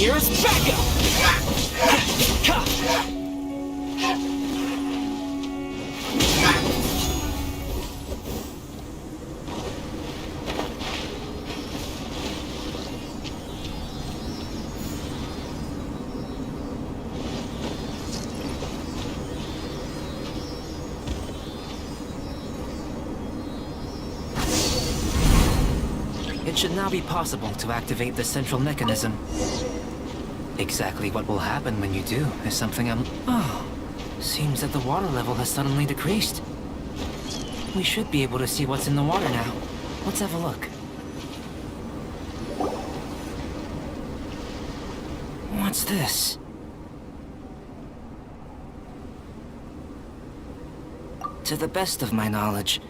nearest backup! It should now be possible to activate the central mechanism. Exactly what will happen when you do is something I'm... Oh, seems that the water level has suddenly decreased. We should be able to see what's in the water now. Let's have a look. What's this? To the best of my knowledge,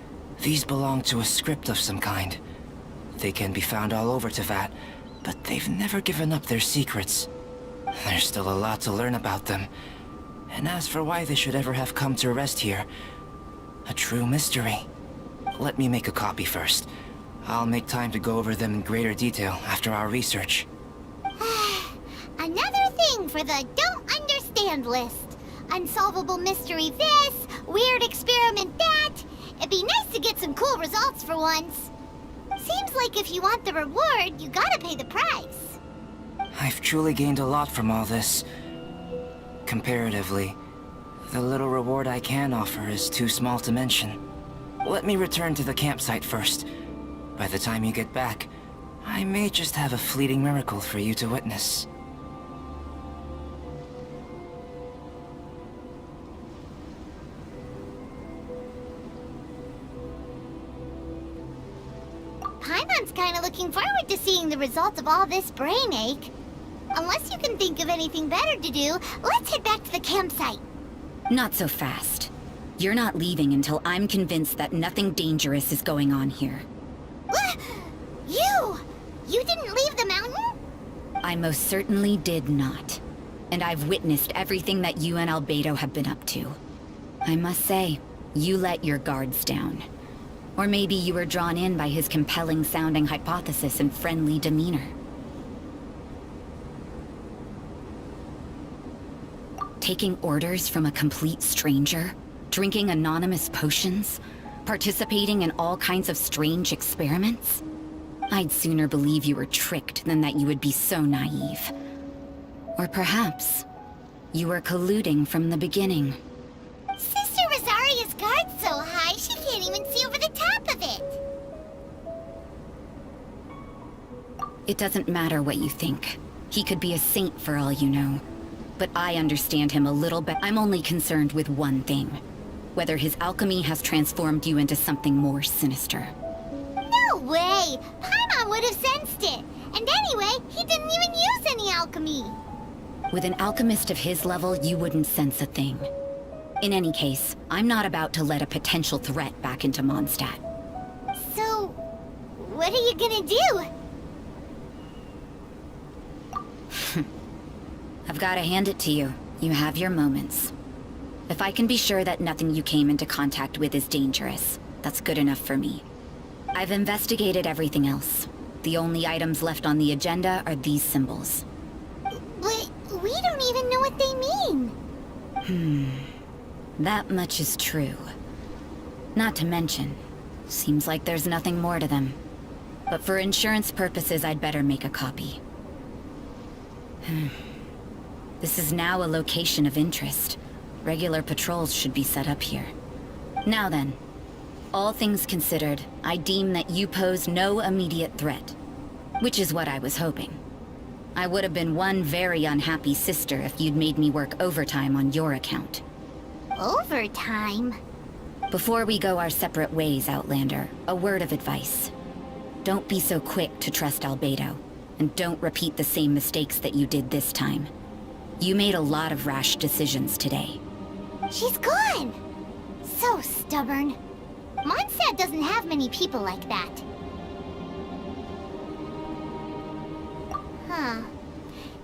these belong to a script of some kind. They can be found all over Teyvat, but they've never given up their secrets. There's still a lot to learn about them. And as for why they should ever have come to rest here, a true mystery. Let me make a copy first. I'll make time to go over them in greater detail after our research. Another thing for the don't understand list. Unsolvable mystery this, weird experiment that. It'd be nice to get some cool results for once. Seems like if you want the reward, you gotta pay the price. I've truly gained a lot from all this. Comparatively, the little reward I can offer is too small to mention. Let me return to the campsite first. By the time you get back, I may just have a fleeting miracle for you to witness. Paimon's kinda looking forward to seeing the results of all this brain ache. Unless you can think of anything better to do, let's head back to the campsite. Not so fast. You're not leaving until I'm convinced that nothing dangerous is going on here. You! You didn't leave the mountain? I most certainly did not. And I've witnessed everything that you and Albedo have been up to. I must say, you let your guards down. Or maybe you were drawn in by his compelling-sounding hypothesis and friendly demeanor. Taking orders from a complete stranger? Drinking anonymous potions? Participating in all kinds of strange experiments? I'd sooner believe you were tricked than that you would be so naive. Or perhaps, you were colluding from the beginning. Sister Rosaria's guard's so high, she can't even see over the top of it. It doesn't matter what you think. He could be a saint for all you know. But I understand him a little bit. I'm only concerned with one thing. Whether his alchemy has transformed you into something more sinister. No way! Paimon would have sensed it. And anyway, he didn't even use any alchemy. With an alchemist of his level, you wouldn't sense a thing. In any case, I'm not about to let a potential threat back into Mondstadt. So, what are you gonna do? I've got to hand it to you. You have your moments. If I can be sure that nothing you came into contact with is dangerous, that's good enough for me. I've investigated everything else. The only items left on the agenda are these symbols. But we don't even know what they mean. That much is true. Not to mention, seems like there's nothing more to them. But for insurance purposes, I'd better make a copy. This is now a location of interest. Regular patrols should be set up here. Now then, all things considered, I deem that you pose no immediate threat. Which is what I was hoping. I would have been one very unhappy sister if you'd made me work overtime on your account. Overtime? Before we go our separate ways, Outlander, a word of advice. Don't be so quick to trust Albedo, and don't repeat the same mistakes that you did this time. You made a lot of rash decisions today. She's gone! So stubborn. Mondstadt doesn't have many people like that. Huh.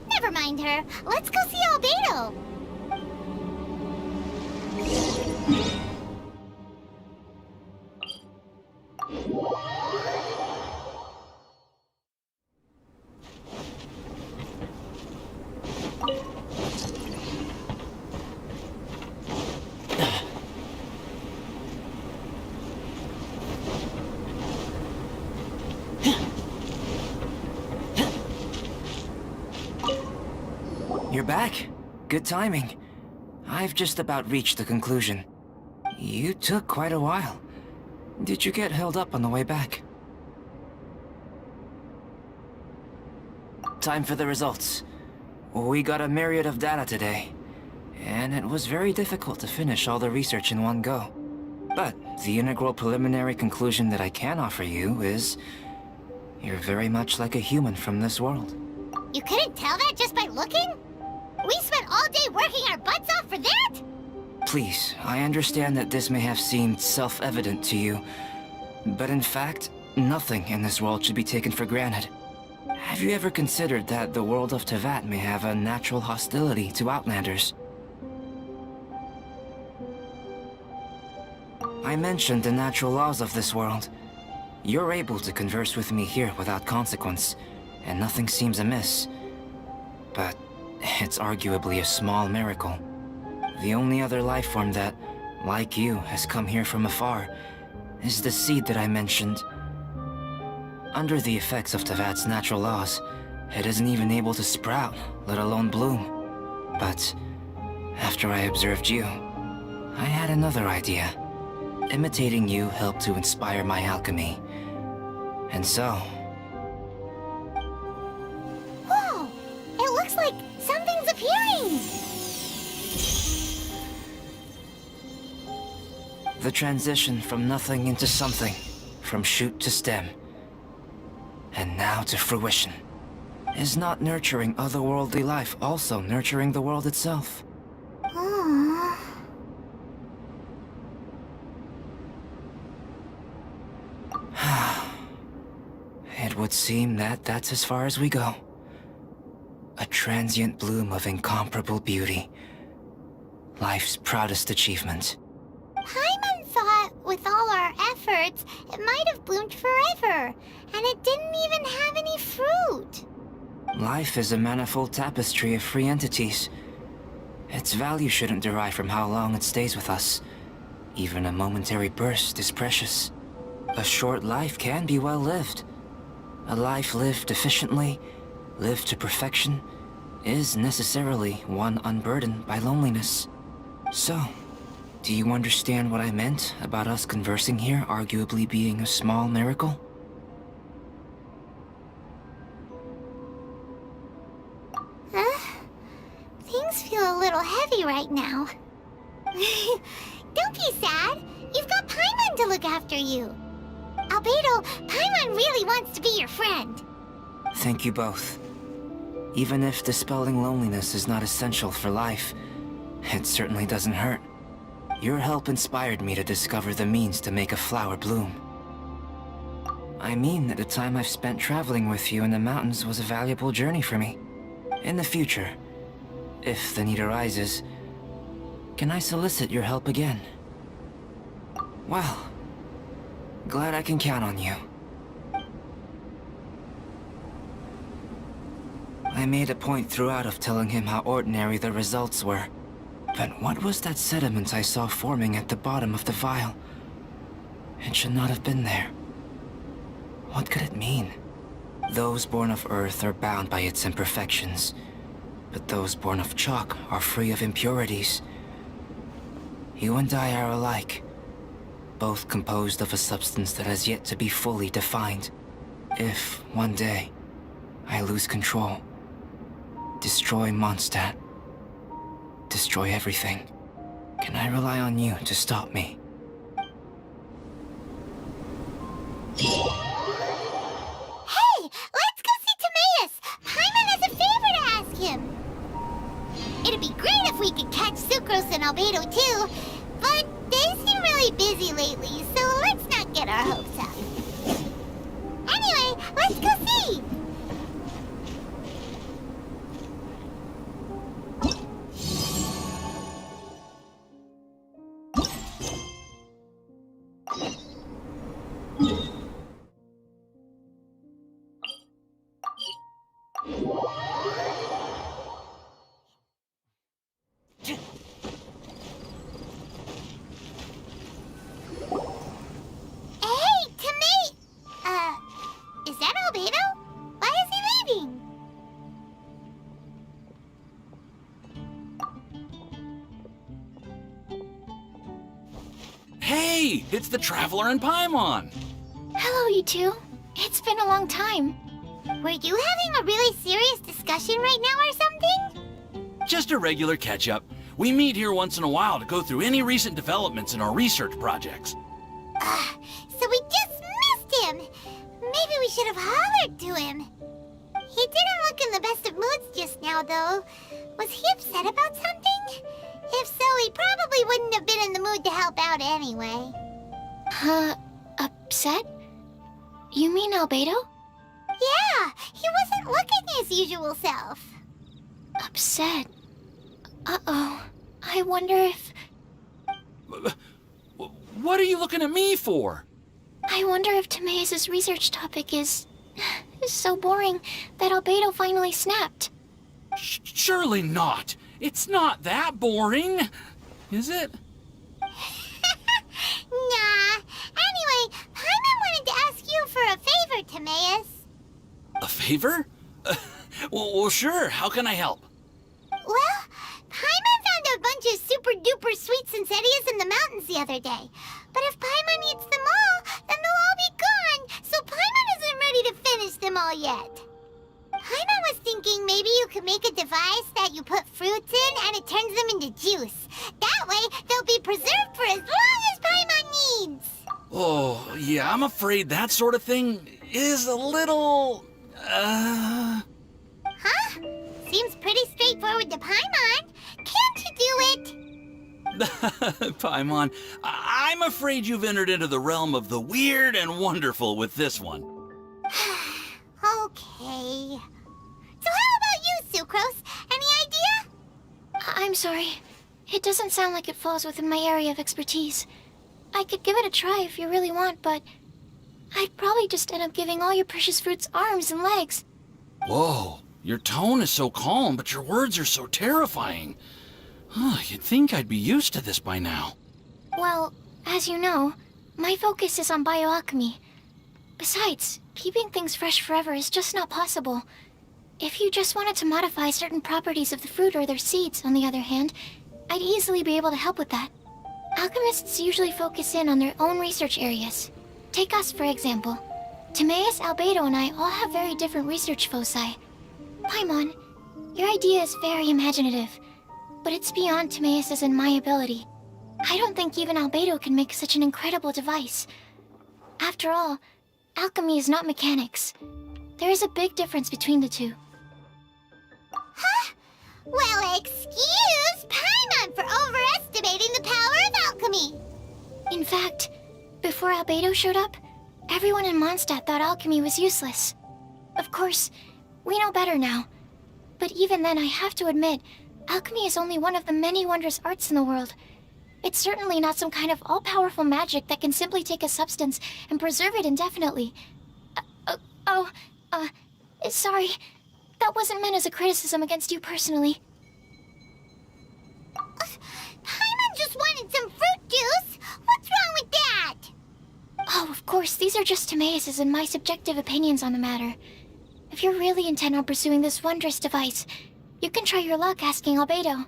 Never mind her. Let's go see Albedo. You're back. Good timing. I've just about reached the conclusion. You took quite a while. Did you get held up on the way back? Time for the results. We got a myriad of data today, and it was very difficult to finish all the research in one go. But the integral preliminary conclusion that I can offer you is you're very much like a human from this world. You couldn't tell that just by looking? We spent all day working our butts off for that? Please, I understand that this may have seemed self-evident to you, but in fact, nothing in this world should be taken for granted. Have you ever considered that the world of Tevat may have a natural hostility to Outlanders? I mentioned the natural laws of this world. You're able to converse with me here without consequence, and nothing seems amiss. But it's arguably a small miracle. The only other life form that, like you, has come here from afar is the seed that I mentioned. Under the effects of Tevat's natural laws, it isn't even able to sprout, let alone bloom. But after I observed you, I had another idea. Imitating you helped to inspire my alchemy. And so... Whoa! It looks like something's appearing! the transition from nothing into something, from shoot to stem, and now to fruition. Is not nurturing otherworldly life also nurturing the world itself? Aww. It would seem that that's as far as we go. A transient bloom of incomparable beauty. Life's proudest achievement. Paimon thought, with all our efforts, it might have bloomed forever, and it didn't even have any fruit. Life is a manifold tapestry of free entities. Its value shouldn't derive from how long it stays with us. Even a momentary burst is precious. A short life can be well lived. A life lived efficiently, lived to perfection, is necessarily one unburdened by loneliness. So, do you understand what I meant about us conversing here arguably being a small miracle? Things feel a little heavy right now. Don't be sad. You've got Paimon to look after you. Albedo, Paimon really wants to be your friend. Thank you both. Even if dispelling loneliness is not essential for life, it certainly doesn't hurt. Your help inspired me to discover the means to make a flower bloom. I mean that the time I've spent traveling with you in the mountains was a valuable journey for me. In the future, if the need arises, can I solicit your help again? Well, glad I can count on you. I made a point throughout of telling him how ordinary the results were. But what was that sediment I saw forming at the bottom of the vial? It should not have been there. What could it mean? Those born of Earth are bound by its imperfections, but those born of chalk are free of impurities. You and I are alike, both composed of a substance that has yet to be fully defined. If, one day, I lose control, destroy Mondstadt, destroy everything, can I rely on you to stop me? Hey, let's go see Timaeus! Paimon has a favor to ask him. It'd be great if we could catch Sucrose and Albedo too, but they seem really busy lately, so let's not get our hopes up. Anyway, let's go see! Is that Albedo? Why is he leaving? Hey, it's the Traveler and Paimon. Hello, you two. It's been a long time. Were you having a really serious discussion right now or something? Just a regular catch-up. We meet here once in a while to go through any recent developments in our research projects. So we just missed him. Maybe we should have hollered to him. He didn't look in the best of moods just now, though. Was he upset about something? If so, he probably wouldn't have been in the mood to help out anyway. Upset? You mean Albedo? Yeah, he wasn't looking his usual self. Upset. Uh-oh. I wonder if... What are you looking at me for? I wonder if Timaeus' research topic is so boring that Albedo finally snapped. Surely not. It's not that boring, is it? Nah. Anyway, Paimon wanted to ask you for a favor, Timaeus. A favor? Well, sure. How can I help? Well, Paimon found a bunch of super-duper sweet Sensetias in the mountains the other day. But if Paimon eats them all, then they'll all be gone, so Paimon isn't ready to finish them all yet. Paimon was thinking maybe you could make a device that you put fruits in and it turns them into juice. That way, they'll be preserved for as long as Paimon needs. Oh, yeah, I'm afraid that sort of thing is a little... Huh? Seems pretty straightforward to Paimon. Can't you do it? Paimon, I'm afraid you've entered into the realm of the weird and wonderful with this one. Okay. So how about you, Sucrose? Any idea? I'm sorry. It doesn't sound like it falls within my area of expertise. I could give it a try if you really want, but I'd probably just end up giving all your precious fruits arms and legs. Whoa, your tone is so calm, but your words are so terrifying. You'd think I'd be used to this by now. Well, as you know, my focus is on bioalchemy. Besides, keeping things fresh forever is just not possible. If you just wanted to modify certain properties of the fruit or their seeds, on the other hand, I'd easily be able to help with that. Alchemists usually focus in on their own research areas. Take us, for example. Timaeus, Albedo, and I all have very different research foci. Paimon, your idea is very imaginative, but it's beyond Timaeus' and my ability. I don't think even Albedo can make such an incredible device. After all, alchemy is not mechanics. There is a big difference between the two. Huh? Well, excuse Paimon for overestimating the power of alchemy. In fact, before Albedo showed up, everyone in Mondstadt thought alchemy was useless. Of course, we know better now. But even then, I have to admit, alchemy is only one of the many wondrous arts in the world. It's certainly not some kind of all-powerful magic that can simply take a substance and preserve it indefinitely. Sorry. That wasn't meant as a criticism against you personally. Paimon just wanted some fruit juice. What's wrong with that? Oh, of course, these are just Timaeus' and my subjective opinions on the matter. If you're really intent on pursuing this wondrous device, you can try your luck asking Albedo.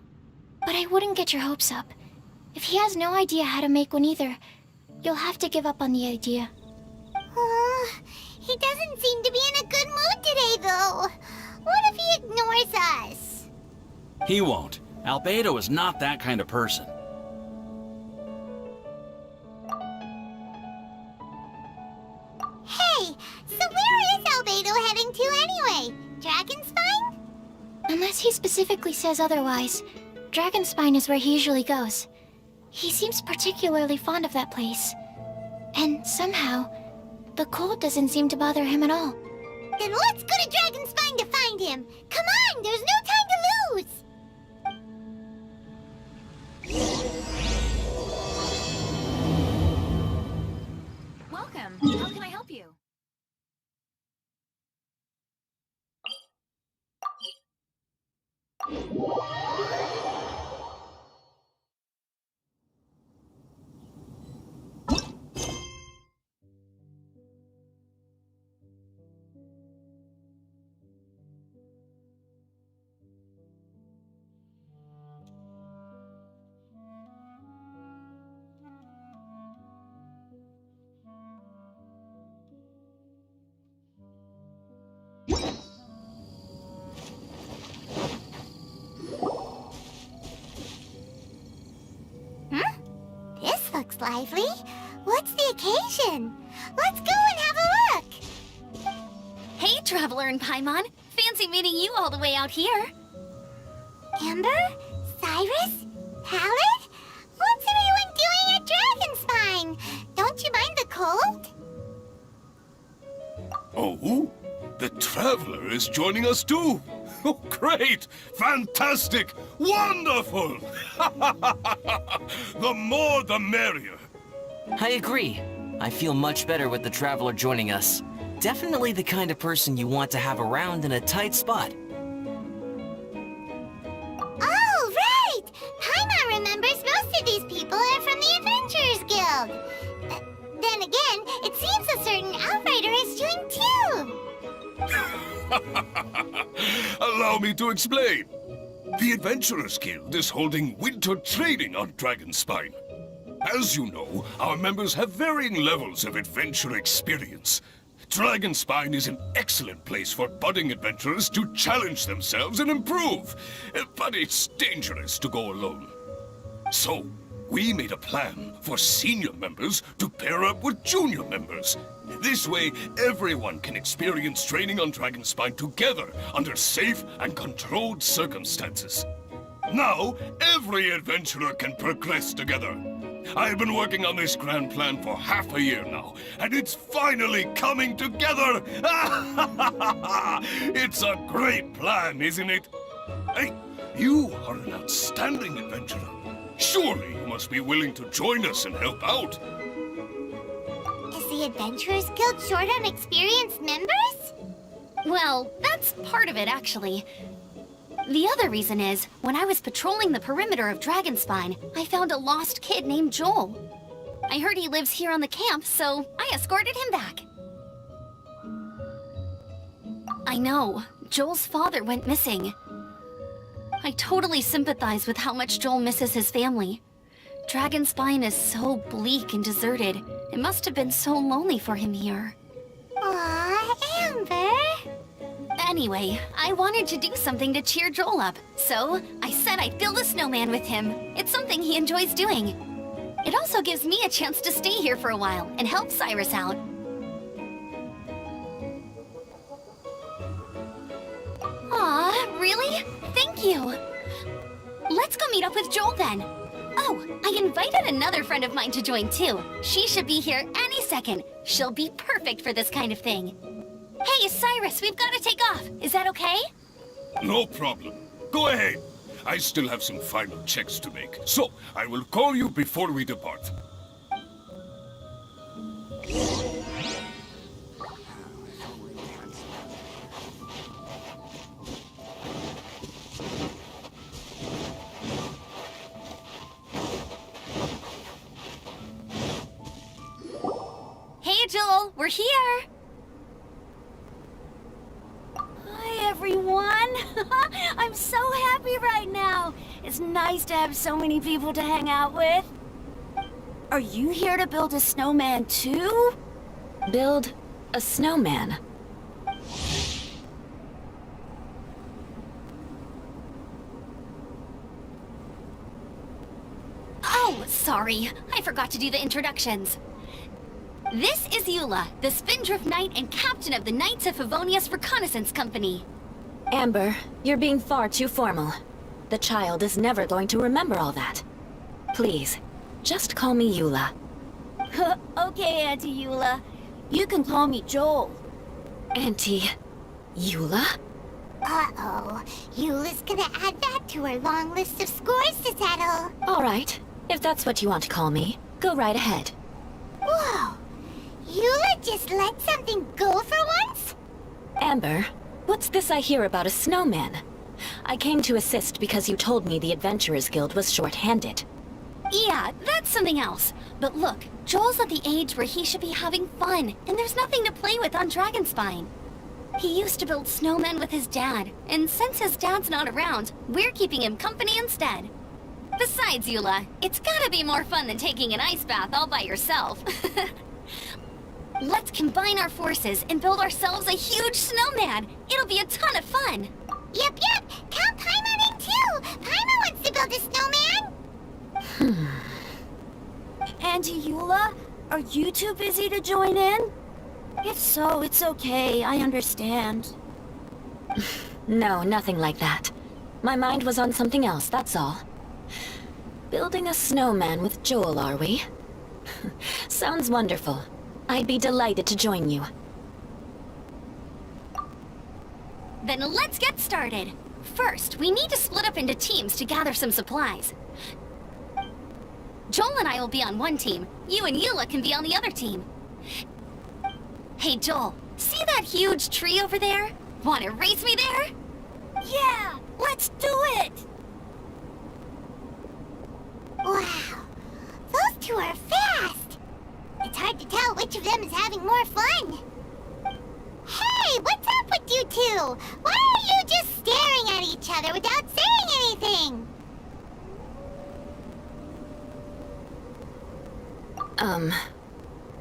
But I wouldn't get your hopes up. If he has no idea how to make one either, you'll have to give up on the idea. He doesn't seem to be in a good mood today, though. What if he ignores us? He won't. Albedo is not that kind of person. Hey, so where is Albedo heading to anyway? Dragonspine? Unless he specifically says otherwise, Dragonspine is where he usually goes. He seems particularly fond of that place. And somehow, the cold doesn't seem to bother him at all. Then let's go to Dragonspine to find him. Come on, there's no time to lose. Welcome. How can I help you? looks lively. What's the occasion? Let's go and have a look! Hey, Traveler and Paimon. Fancy meeting you all the way out here. Amber? Cyrus? Pallet? What's everyone doing at Dragonspine? Don't you mind the cold? Oh, the Traveler is joining us too. Oh, great! Fantastic! Wonderful! The more the merrier. I agree. I feel much better with the Traveler joining us. Definitely the kind of person you want to have around in a tight spot. Oh, right! Paimon remembers most of these people are from the Adventurers Guild. Then again, it seems a certain Outrider is joined too. Allow me to explain. The Adventurers Guild is holding winter training on Dragonspine. As you know, our members have varying levels of adventure experience. Dragonspine is an excellent place for budding adventurers to challenge themselves and improve, but it's dangerous to go alone. So, we made a plan for senior members to pair up with junior members. This way, everyone can experience training on Dragonspine together under safe and controlled circumstances. Now, every adventurer can progress together. I've been working on this grand plan for half a year now, and it's finally coming together! It's a great plan, isn't it? Hey, you are an outstanding adventurer. Surely you must be willing to join us and help out. Is the Adventurers Guild short on experienced members? Well, that's part of it, actually. The other reason is, when I was patrolling the perimeter of Dragonspine, I found a lost kid named Joel. I heard he lives here on the camp, so I escorted him back. I know, Joel's father went missing. I totally sympathize with how much Joel misses his family. Dragonspine is so bleak and deserted. It must have been so lonely for him here. Aw, Amber! Anyway, I wanted to do something to cheer Joel up, so I said I'd build a snowman with him. It's something he enjoys doing. It also gives me a chance to stay here for a while and help Cyrus out. Aw, really? Thank you. Let's go meet up with Joel then. Oh, I invited another friend of mine to join too. She should be here any second. She'll be perfect for this kind of thing. Hey, Cyrus, we've got to take off. Is that okay? No problem. Go ahead. I still have some final checks to make, so I will call you before we depart. Hey, Joel, we're here. Hi, everyone. I'm so happy right now. It's nice to have so many people to hang out with. Are you here to build a snowman too? Build a snowman? Oh, sorry. I forgot to do the introductions. This is Eula, the Spindrift Knight and captain of the Knights of Favonius Reconnaissance Company. Amber, you're being far too formal. The child is never going to remember all that. Please, just call me Eula. Okay, Auntie Eula. You can call me Joel. Auntie Eula? Uh-oh. Eula's gonna add that to her long list of scores to settle. All right, if that's what you want to call me, go right ahead. Whoa! Eula just let something go for once? Amber, what's this I hear about a snowman? I came to assist because you told me the Adventurers Guild was short-handed. Yeah, that's something else. But look, Joel's at the age where he should be having fun, and there's nothing to play with on Dragonspine. He used to build snowmen with his dad, and since his dad's not around, we're keeping him company instead. Besides, Eula, it's gotta be more fun than taking an ice bath all by yourself. Let's combine our forces and build ourselves a huge snowman. It'll be a ton of fun. Yep. Count Paimon in too. Paimon wants to build a snowman. Auntie Eula, are you too busy to join in? If so, it's okay. I understand. No, nothing like that. My mind was on something else, that's all. Building a snowman with Joel, are we? Sounds wonderful. I'd be delighted to join you. Then let's get started. First, we need to split up into teams to gather some supplies. Joel and I will be on one team. You and Eula can be on the other team. Hey, Joel, see that huge tree over there? Wanna race me there? Yeah, let's do it! Wow, those two are fast. It's hard to tell which of them is having more fun. Hey, what's up with you two? Why are you just staring at each other without saying anything?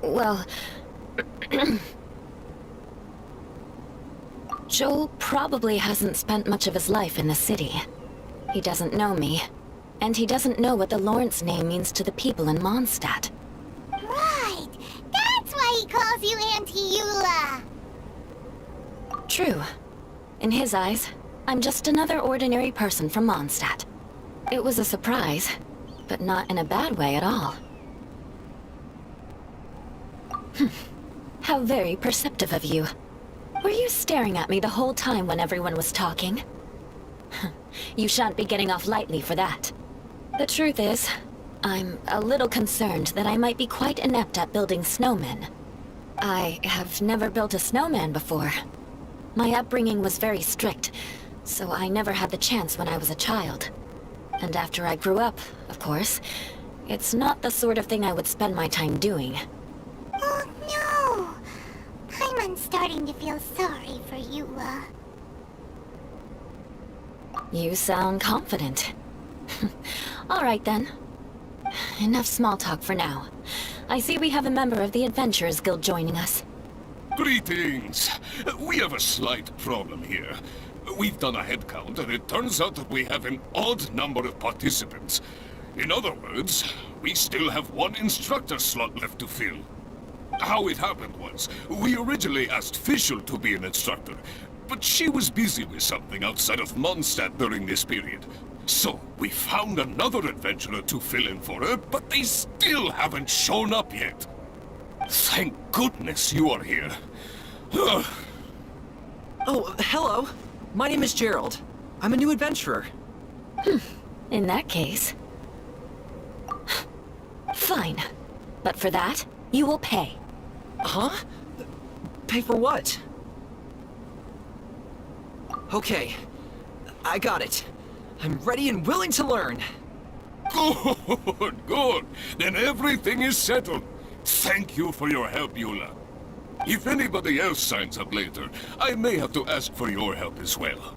Well... Joel probably hasn't spent much of his life in the city. He doesn't know me, and he doesn't know what the Lawrence name means to the people in Mondstadt. Right, that's why he calls you Auntie Eula. True. In his eyes, I'm just another ordinary person from Mondstadt. It was a surprise, but not in a bad way at all. How very perceptive of you. Were you staring at me the whole time when everyone was talking? You shan't be getting off lightly for that. The truth is, I'm a little concerned that I might be quite inept at building snowmen. I have never built a snowman before. My upbringing was very strict, so I never had the chance when I was a child. And after I grew up, of course, it's not the sort of thing I would spend my time doing. Oh no! I'm starting to feel sorry for Eula. You sound confident. All right then. Enough small talk for now. I see we have a member of the Adventurers Guild joining us. Greetings. We have a slight problem here. We've done a head count, and it turns out that we have an odd number of participants. In other words, we still have one instructor slot left to fill. How it happened was, we originally asked Fischl to be an instructor, but she was busy with something outside of Mondstadt during this period. So, we found another adventurer to fill in for her, but they still haven't shown up yet. Thank goodness you are here. Ugh. Oh, hello. My name is Gerald. I'm a new adventurer. In that case... Fine. But for that, you will pay. Huh? Pay for what? Okay. I got it. I'm ready and willing to learn. Good, good. Then everything is settled. Thank you for your help, Eula. If anybody else signs up later, I may have to ask for your help as well.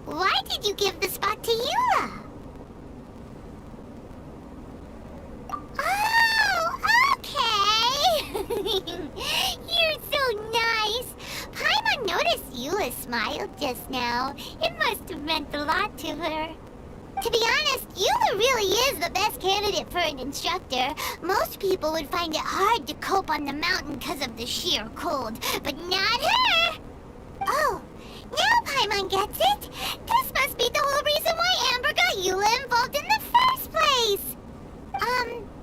Why did you give the spot to Eula? Oh, okay. You're so nice. Paimon noticed Eula smiled just now. It must have meant a lot to her. To be honest, Eula really is the best candidate for an instructor. Most people would find it hard to cope on the mountain because of the sheer cold, but not her! Oh, now Paimon gets it. This must be the whole reason why Amber got Eula involved in the first place.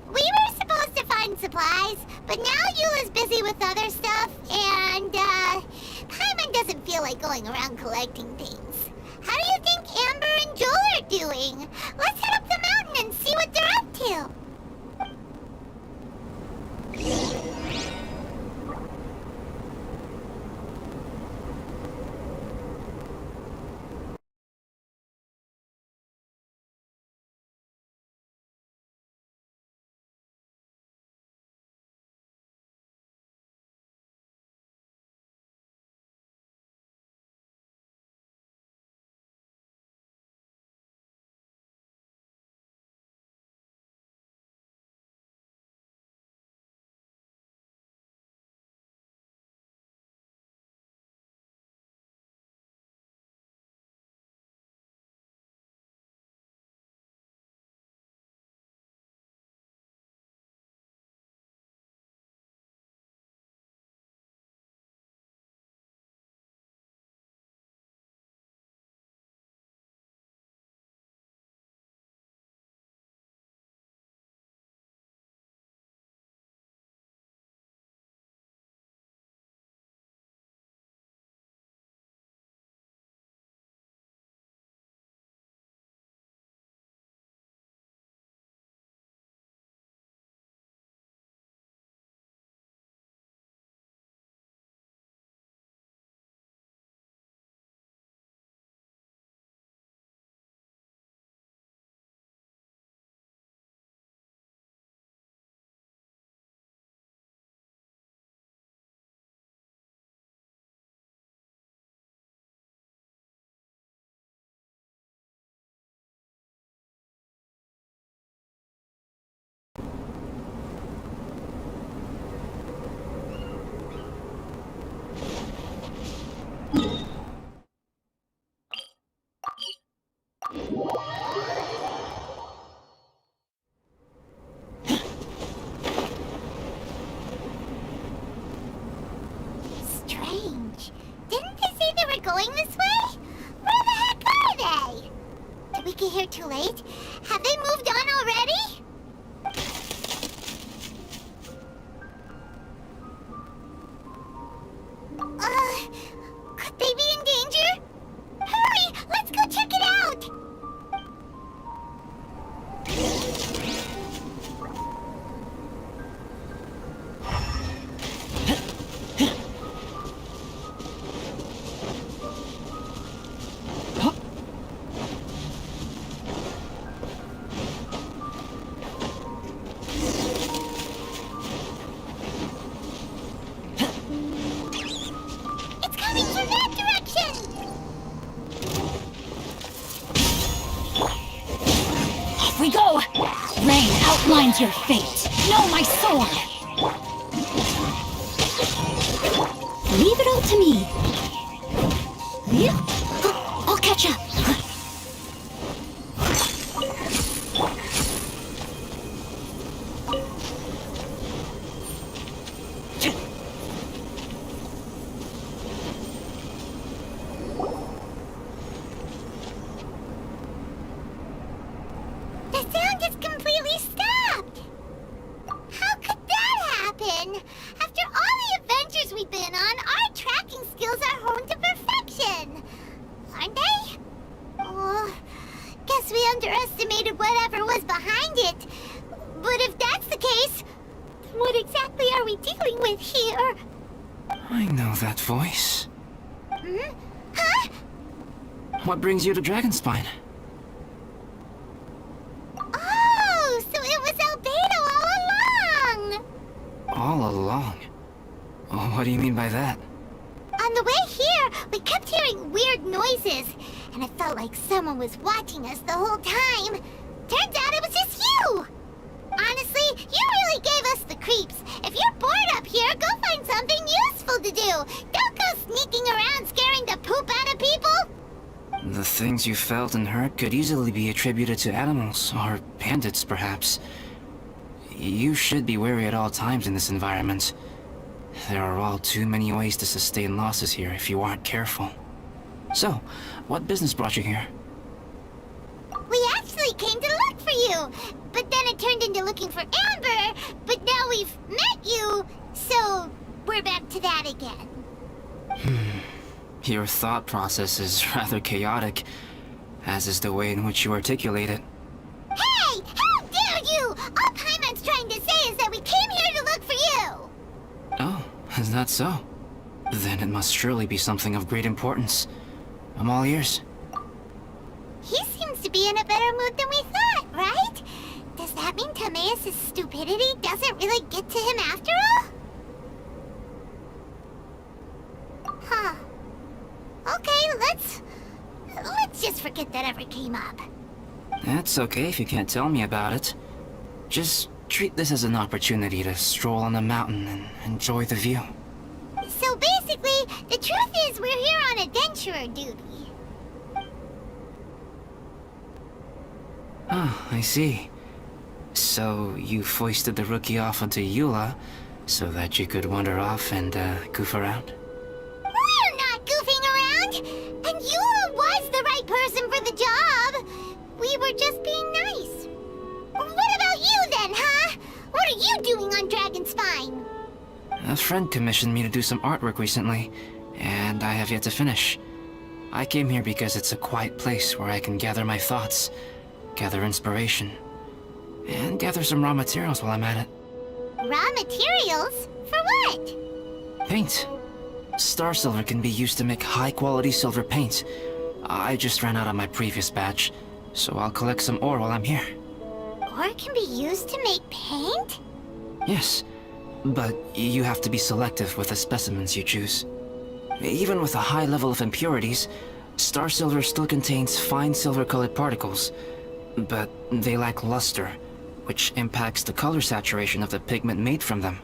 We were supposed to find supplies, but now Eula's busy with other stuff, and, Paimon doesn't feel like going around collecting things. How do you think Amber and Joel are doing? Let's head up the mountain and see what they're up to. we're going this way? Where the heck are they? Did we get here too late? Have they moved on already? Could they be in danger? Hurry! Let's go check it out! It's coming from that direction! Off we go! Rain outlines your fate. Know my sword! Leave it all to me. I'll catch up. The sound is completely stopped! How could that happen? After all the adventures we've been on, our tracking skills are honed to perfection! Aren't they? Oh, guess we underestimated whatever was behind it. But if that's the case, then what exactly are we dealing with here? I know that voice. Hmm? Huh? What brings you to Dragonspine? Oh, so it was Albedo all along! All along? Oh, what do you mean by that? On the way here, we kept hearing weird noises, and it felt like someone was watching us the whole time. Turns out it was just you! Honestly, you really gave us the creeps. If you're bored up here, go find something useful to do. Don't go sneaking around scaring the poop out of people. The things you felt and heard could easily be attributed to animals, or bandits, perhaps. You should be wary at all times in this environment. There are all too many ways to sustain losses here if you aren't careful. So, what business brought you here? We actually came to look for you, but then it turned into looking for Amber, but now we've met you, so we're back to that again. Your thought process is rather chaotic, as is the way in which you articulate it. Hey! How dare you! All Paimon's trying to say is that we came here to look for you! Oh, is that so? Then it must surely be something of great importance. I'm all ears. He seems to be in a better mood than we thought, right? Does that mean Timaeus' stupidity doesn't really get to him after all? Huh. Okay, let's just forget that ever came up. That's okay if you can't tell me about it. Just treat this as an opportunity to stroll on the mountain and enjoy the view. So basically, the truth is we're here on adventurer duty. Oh, I see. So you foisted the rookie off onto Eula so that you could wander off and goof around? We're not goofing around! And Eula was the right person for the job! We were just being nice. What about you then, huh? What are you doing on Dragonspine? A friend commissioned me to do some artwork recently, and I have yet to finish. I came here because it's a quiet place where I can gather my thoughts, gather inspiration, and gather some raw materials while I'm at it. Raw materials? For what? Paint. Star silver can be used to make high-quality silver paint. I just ran out of my previous batch, so I'll collect some ore while I'm here. Ore can be used to make paint? Yes, but you have to be selective with the specimens you choose. Even with a high level of impurities, star silver still contains fine silver-colored particles, but they lack luster, which impacts the color saturation of the pigment made from them.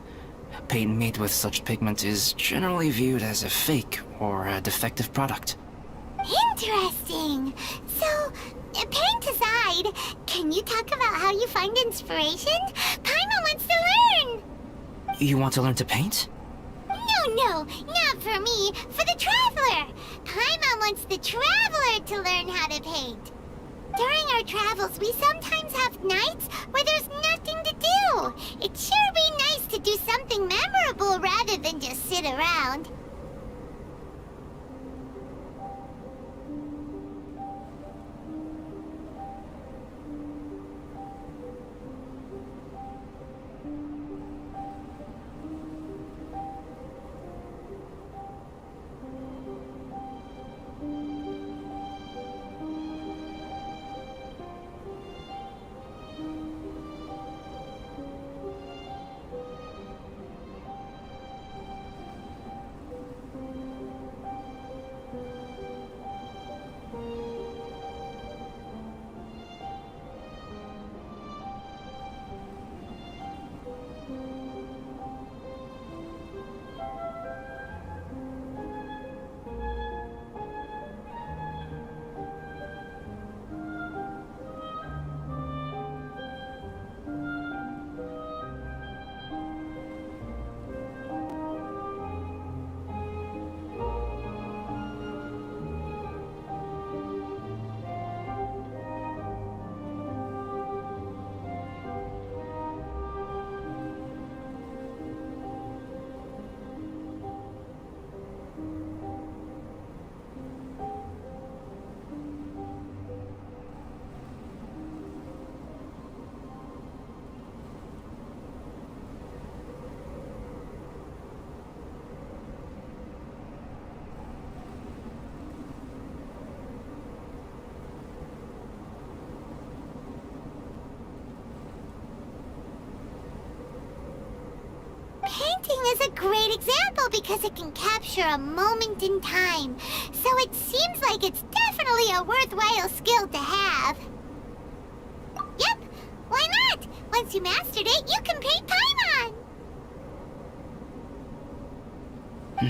Paint made with such pigment is generally viewed as a fake or a defective product. Interesting. So, paint aside, can you talk about how you find inspiration? Paimon wants to learn. You want to learn to paint? No, not for me. For the Traveler. Paimon wants the Traveler to learn how to paint. During our travels, we sometimes have nights where there's nothing to do. It'd sure be nice to do something memorable rather than just sit around. Painting is a great example because it can capture a moment in time. So it seems like it's definitely a worthwhile skill to have. Yep, why not? Once you mastered it, you can paint Paimon!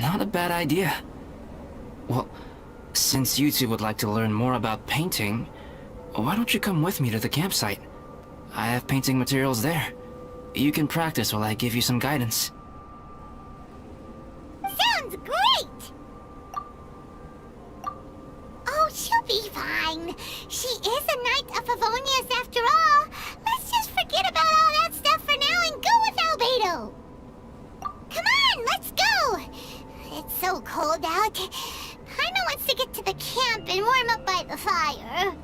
Not a bad idea. Well, since you two would like to learn more about painting, why don't you come with me to the campsite? I have painting materials there. You can practice while I give you some guidance. Sounds great! Oh, she'll be fine. She is a Knight of Favonius after all. Let's just forget about all that stuff for now and go with Albedo. Come on, let's go! It's so cold out. Paimon wants to get to the camp and warm up by the fire.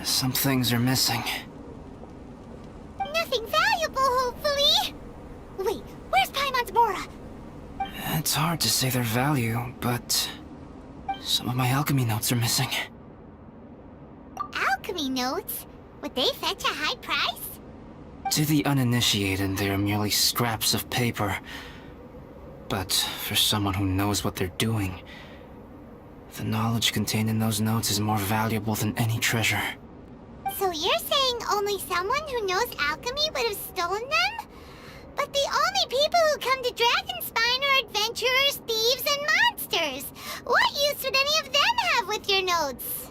Some things are missing. Nothing valuable, hopefully. Wait, where's Paimon's Mora? It's hard to say their value, but some of my alchemy notes are missing. Alchemy notes? Would they fetch a high price? To the uninitiated, they are merely scraps of paper. But for someone who knows what they're doing, the knowledge contained in those notes is more valuable than any treasure. So you're saying only someone who knows alchemy would have stolen them? But the only people who come to Dragonspine are adventurers, thieves, and monsters. What use would any of them have with your notes?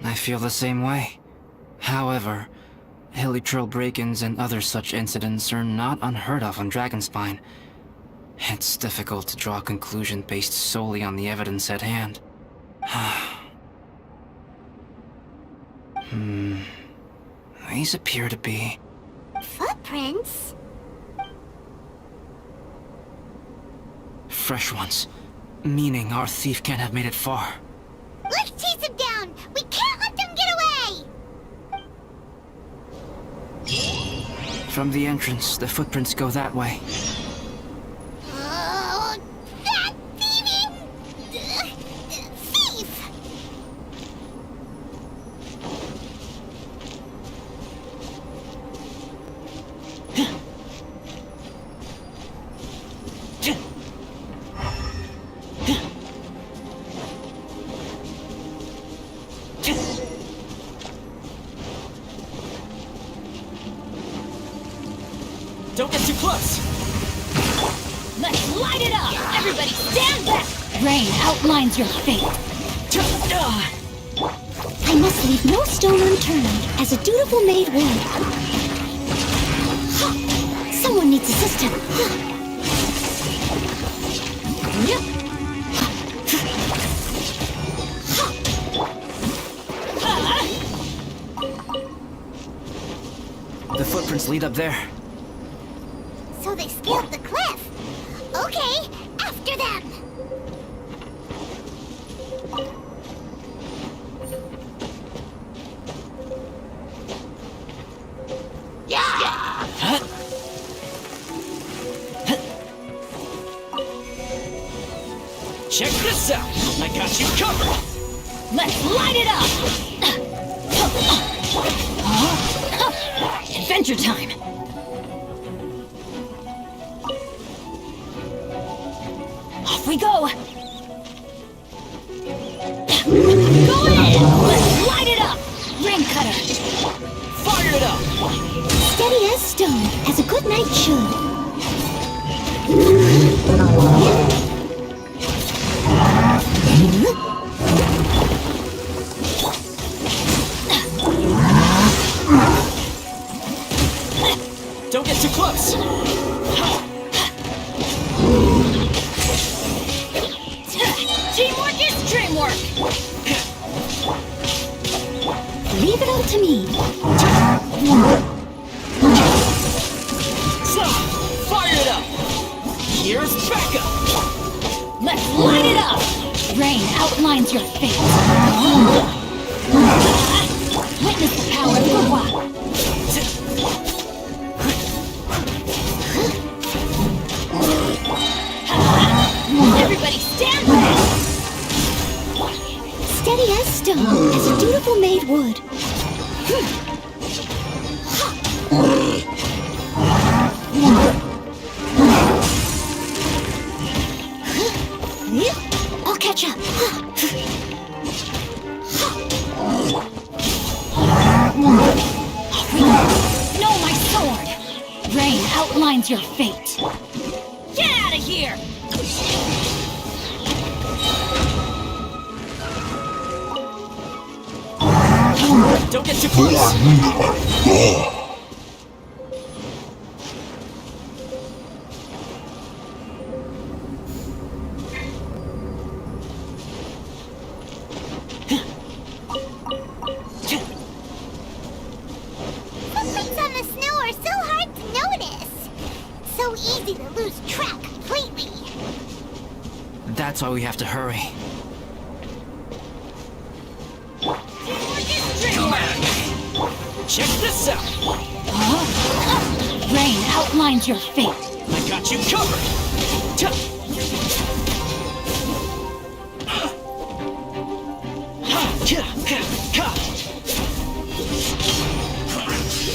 I feel the same way. However, hilly trail break-ins and other such incidents are not unheard of on Dragonspine. It's difficult to draw a conclusion based solely on the evidence at hand. These appear to be... footprints? fresh ones. Meaning our thief can't have made it far. Let's chase him down! We can't let them get away! From the entrance, the footprints go that way. Oh, that thieving... thief! Don't get too close! Let's light it up! Everybody stand back! Rain outlines your fate. I must leave no stone unturned, as a dutiful maid would. Someone needs assistance. The footprints lead up there. So they scaled the cliff. Okay, after them. Check this out! I got you covered! Let's light it up! Adventure time! Off we go! Go in! Let's light it up! Rain cutter! Fire it up! Steady as stone, as a good knight should. Don't get too close! Teamwork is dreamwork! Leave it all to me. So, fire it up! Here's backup! Let's light it up! Rain outlines your fate. Witness the power of Gurwa. Everybody stand back! Steady as stone, as a dutiful maid would. I'll catch up. Know my sword! Rain outlines your fate. Get out of here! Don't get too close! Footprints on the snow are so hard to notice. So easy to lose track completely. That's why we have to hurry. Check this out! Rain outlines your fate. I got you covered!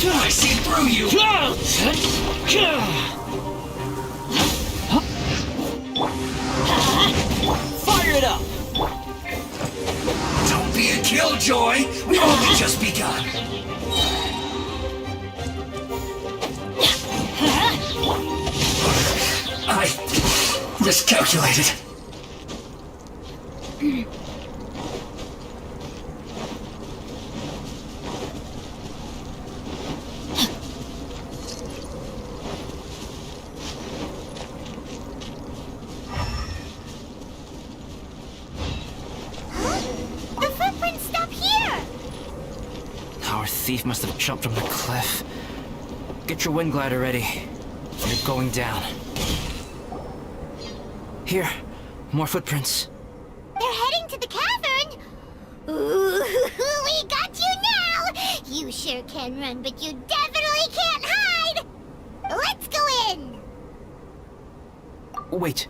I see through you! Fire it up! Don't be a killjoy! We've only just begun! I miscalculated. The footprints stop here! Our thief must have jumped from the cliff. Get your wind glider ready. You're going down. Here, more footprints. They're heading to the cavern! Ooh, we got you now! You sure can run, but you definitely can't hide! Let's go in! Wait,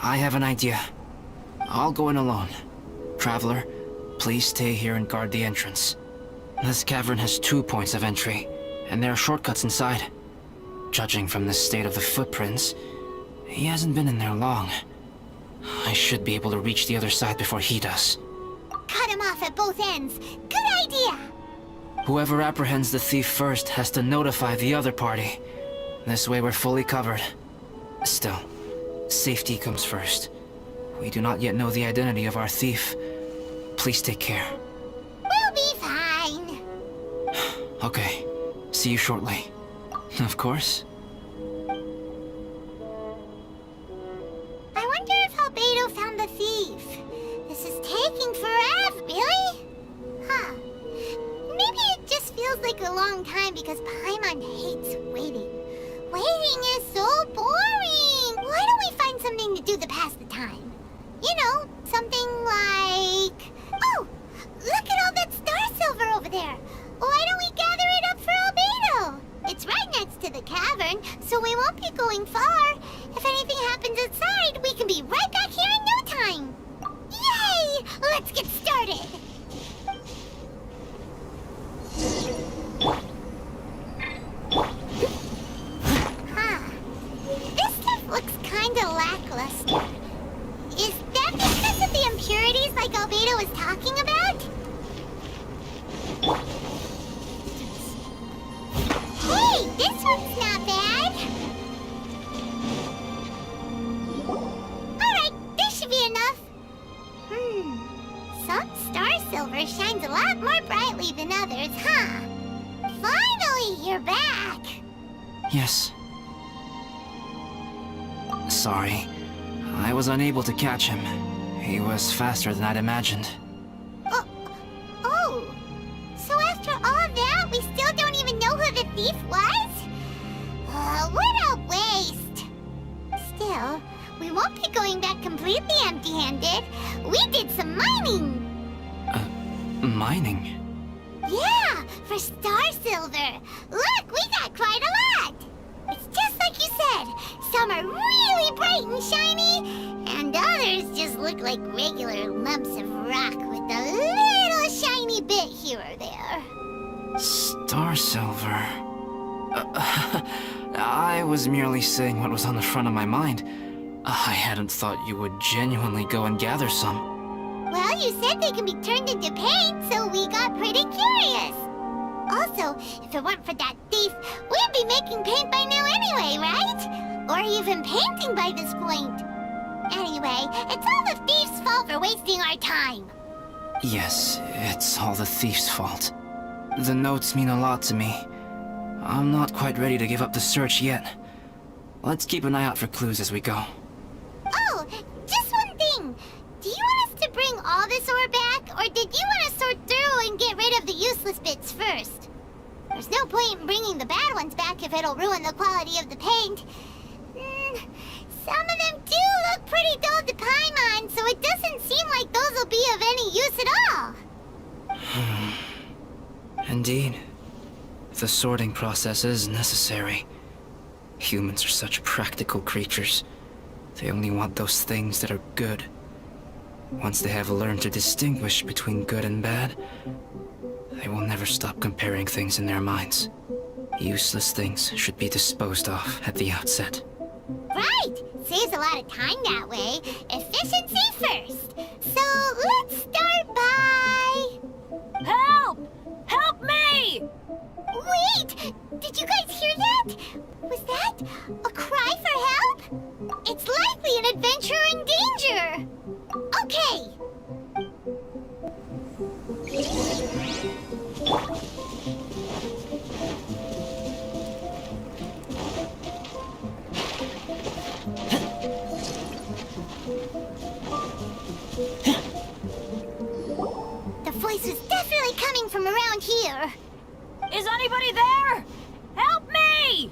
I have an idea. I'll go in alone. Traveler, please stay here and guard the entrance. This cavern has 2 points of entry, and there are shortcuts inside. Judging from the state of the footprints, he hasn't been in there long. I should be able to reach the other side before he does. Cut him off at both ends. Good idea! Whoever apprehends the thief first has to notify the other party. This way we're fully covered. Still, safety comes first. We do not yet know the identity of our thief. Please take care. We'll be fine. Okay. See you shortly. Of course. I wonder if Albedo found the thief. This is taking forever, really? Huh. Maybe it just feels like a long time because Paimon hates waiting. Waiting is so boring! Why don't we find something to do to pass the time? You know, something like... Oh! Look at all that star silver over there! Why don't we gather it up for Albedo? It's right next to the cavern, so we won't be going far. If anything happens outside, we can be right back here in no time. Yay! Let's get started! Huh. This stuff looks kinda lackluster. Is that because of the impurities like Albedo was talking about? Hey, this one's not bad. Alright, this should be enough. Some star silver shines a lot more brightly than others, huh? Finally, you're back. Yes. Sorry. I was unable to catch him. He was faster than I'd imagined. Oh. So after all that, we still don't even know who the thief was? What a waste. Still, we won't be going back completely empty-handed. We did some mining. Mining? Yeah, for star silver. Look, we got quite a lot. It's just like you said. Some are really bright and shiny, and others just look like regular lumps of rock with a little shiny bit here or there. Star silver. I was merely saying what was on the front of my mind. I hadn't thought you would genuinely go and gather some. Well, you said they can be turned into paint, so we got pretty curious. Also, if it weren't for that thief, we'd be making paint by now anyway, right? Or even painting by this point. Anyway, it's all the thief's fault for wasting our time. Yes, it's all the thief's fault. The notes mean a lot to me. I'm not quite ready to give up the search yet. Let's keep an eye out for clues as we go. Oh, just one thing. Do you want us to bring all this ore back, or did you want to sort through and get rid of the useless bits first? There's no point in bringing the bad ones back if it'll ruin the quality of the paint. Some of them do look pretty dull to Paimon, so it doesn't seem like those will be of any use at all. Indeed. The sorting process is necessary. Humans are such practical creatures. They only want those things that are good. Once they have learned to distinguish between good and bad, they will never stop comparing things in their minds. Useless things should be disposed of at the outset. Right! Saves a lot of time that way. Efficiency first. So let's start by... Help! Help me! Wait! Did you guys hear that? Was that a cry for help? It's likely an adventurer in danger! Okay! The voice was definitely coming from around here. Is anybody there? Help me!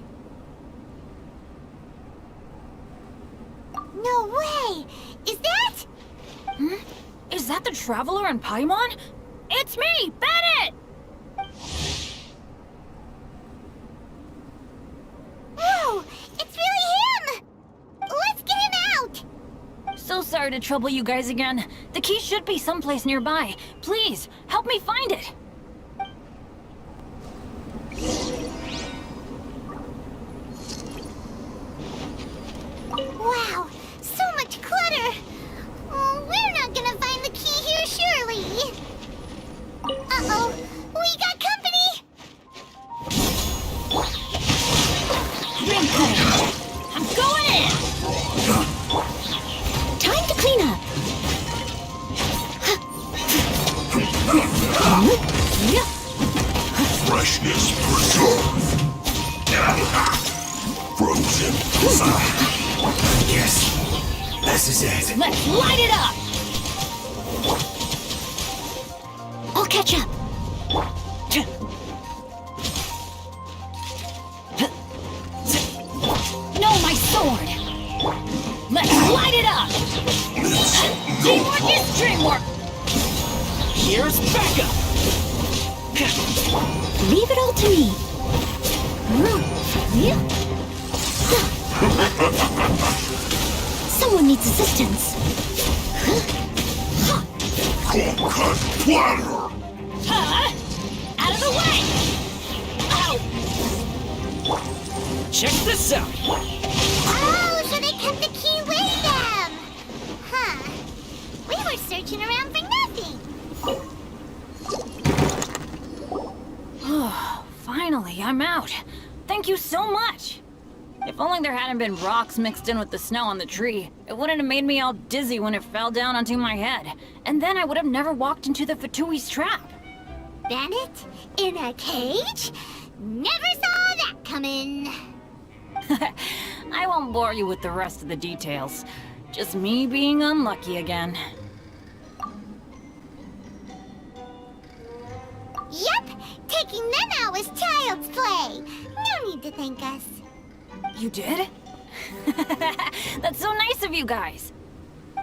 No way! Is that... Is that the Traveler in Paimon? It's me, Bennett! Whoa! It's really him! Let's get him out! So sorry to trouble you guys again. The key should be someplace nearby. Please, help me find it. Wow, so much clutter! Oh, we're not gonna find the key here, surely! Uh-oh, we got company! Ring cutter. I'm going in. Time to clean up. Freshness preserved. Frozen. Yes, this is it. Let's light it up. I'll catch up. No, my sword. Let's light it up. Teamwork is dreamwork. Here's backup! Leave it all to me. Someone needs assistance. Cold cut platter. Out of the way! Ow! Check this out! Oh, so they kept the key with them! Huh. We were searching around for nothing. Finally, I'm out. Thank you so much. If only there hadn't been rocks mixed in with the snow on the tree, it wouldn't have made me all dizzy when it fell down onto my head. And then I would have never walked into the Fatui's trap. Bennett? In a cage? Never saw that coming. I won't bore you with the rest of the details. Just me being unlucky again. Yep, taking them out was child's play. No need to thank us. You did? That's so nice of you guys.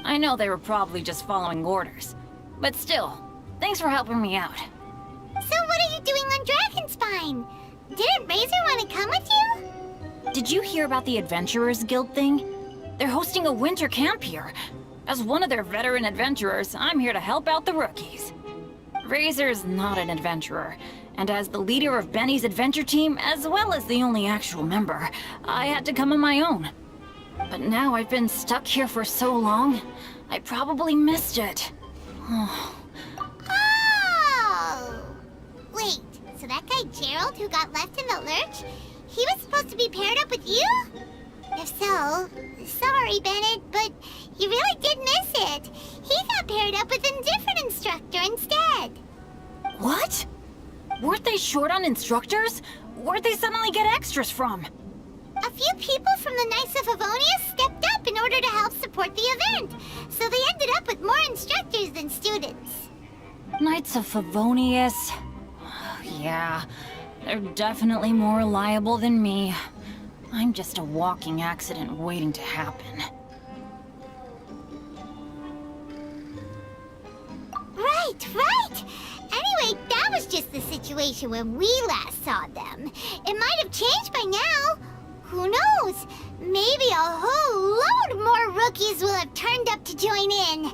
I know they were probably just following orders. But still, thanks for helping me out. So what are you doing on Dragonspine? Didn't Razor want to come with you? Did you hear about the Adventurers Guild thing? They're hosting a winter camp here. As one of their veteran adventurers, I'm here to help out the rookies. Razor's not an adventurer, and as the leader of Benny's adventure team, as well as the only actual member, I had to come on my own. But now I've been stuck here for so long, I probably missed it. Oh! Wait, so that guy Gerald who got left in the lurch, he was supposed to be paired up with you? If so, sorry, Bennett, but you really did miss it. He got paired up with a different instructor instead. What? Weren't they short on instructors? Where'd they suddenly get extras from? A few people from the Knights of Favonius stepped up in order to help support the event, so they ended up with more instructors than students. Knights of Favonius? Yeah, they're definitely more reliable than me. I'm just a walking accident waiting to happen. Right! Anyway, that was just the situation when we last saw them. It might have changed by now. Who knows? Maybe a whole load more rookies will have turned up to join in.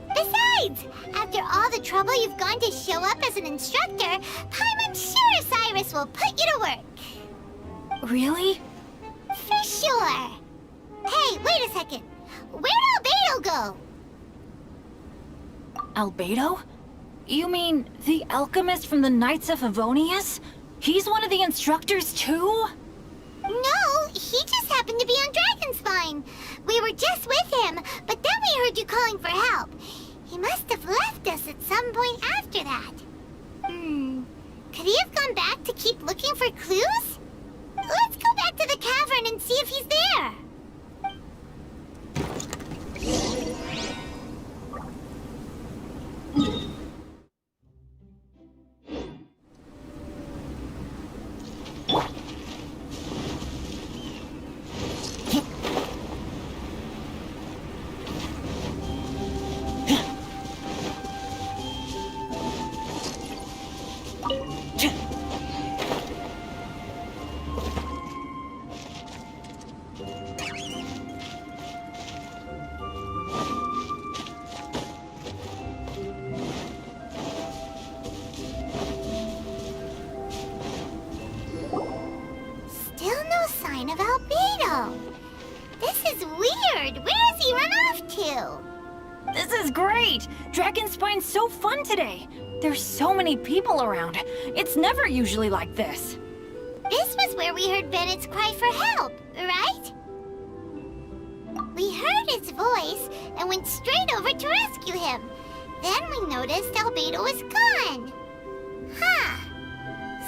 Besides, after all the trouble you've gone to show up as an instructor, I'm sure Cyrus will put you to work. Really? For sure. Hey, wait a second. Where'd Albedo go? Albedo? You mean the alchemist from the Knights of Favonius? He's one of the instructors too? No, he just happened to be on Dragonspine. We were just with him, but then we heard you calling for help. He must have left us at some point after that. Could he have gone back to keep looking for clues? Let's go back to the cavern and see if he's there. Of Albedo. This is weird. Where has he run off to? This is great! Dragonspine's so fun today! There's so many people around. It's never usually like this. This was where we heard Bennett's cry for help, right? We heard his voice and went straight over to rescue him. Then we noticed Albedo was gone. Huh.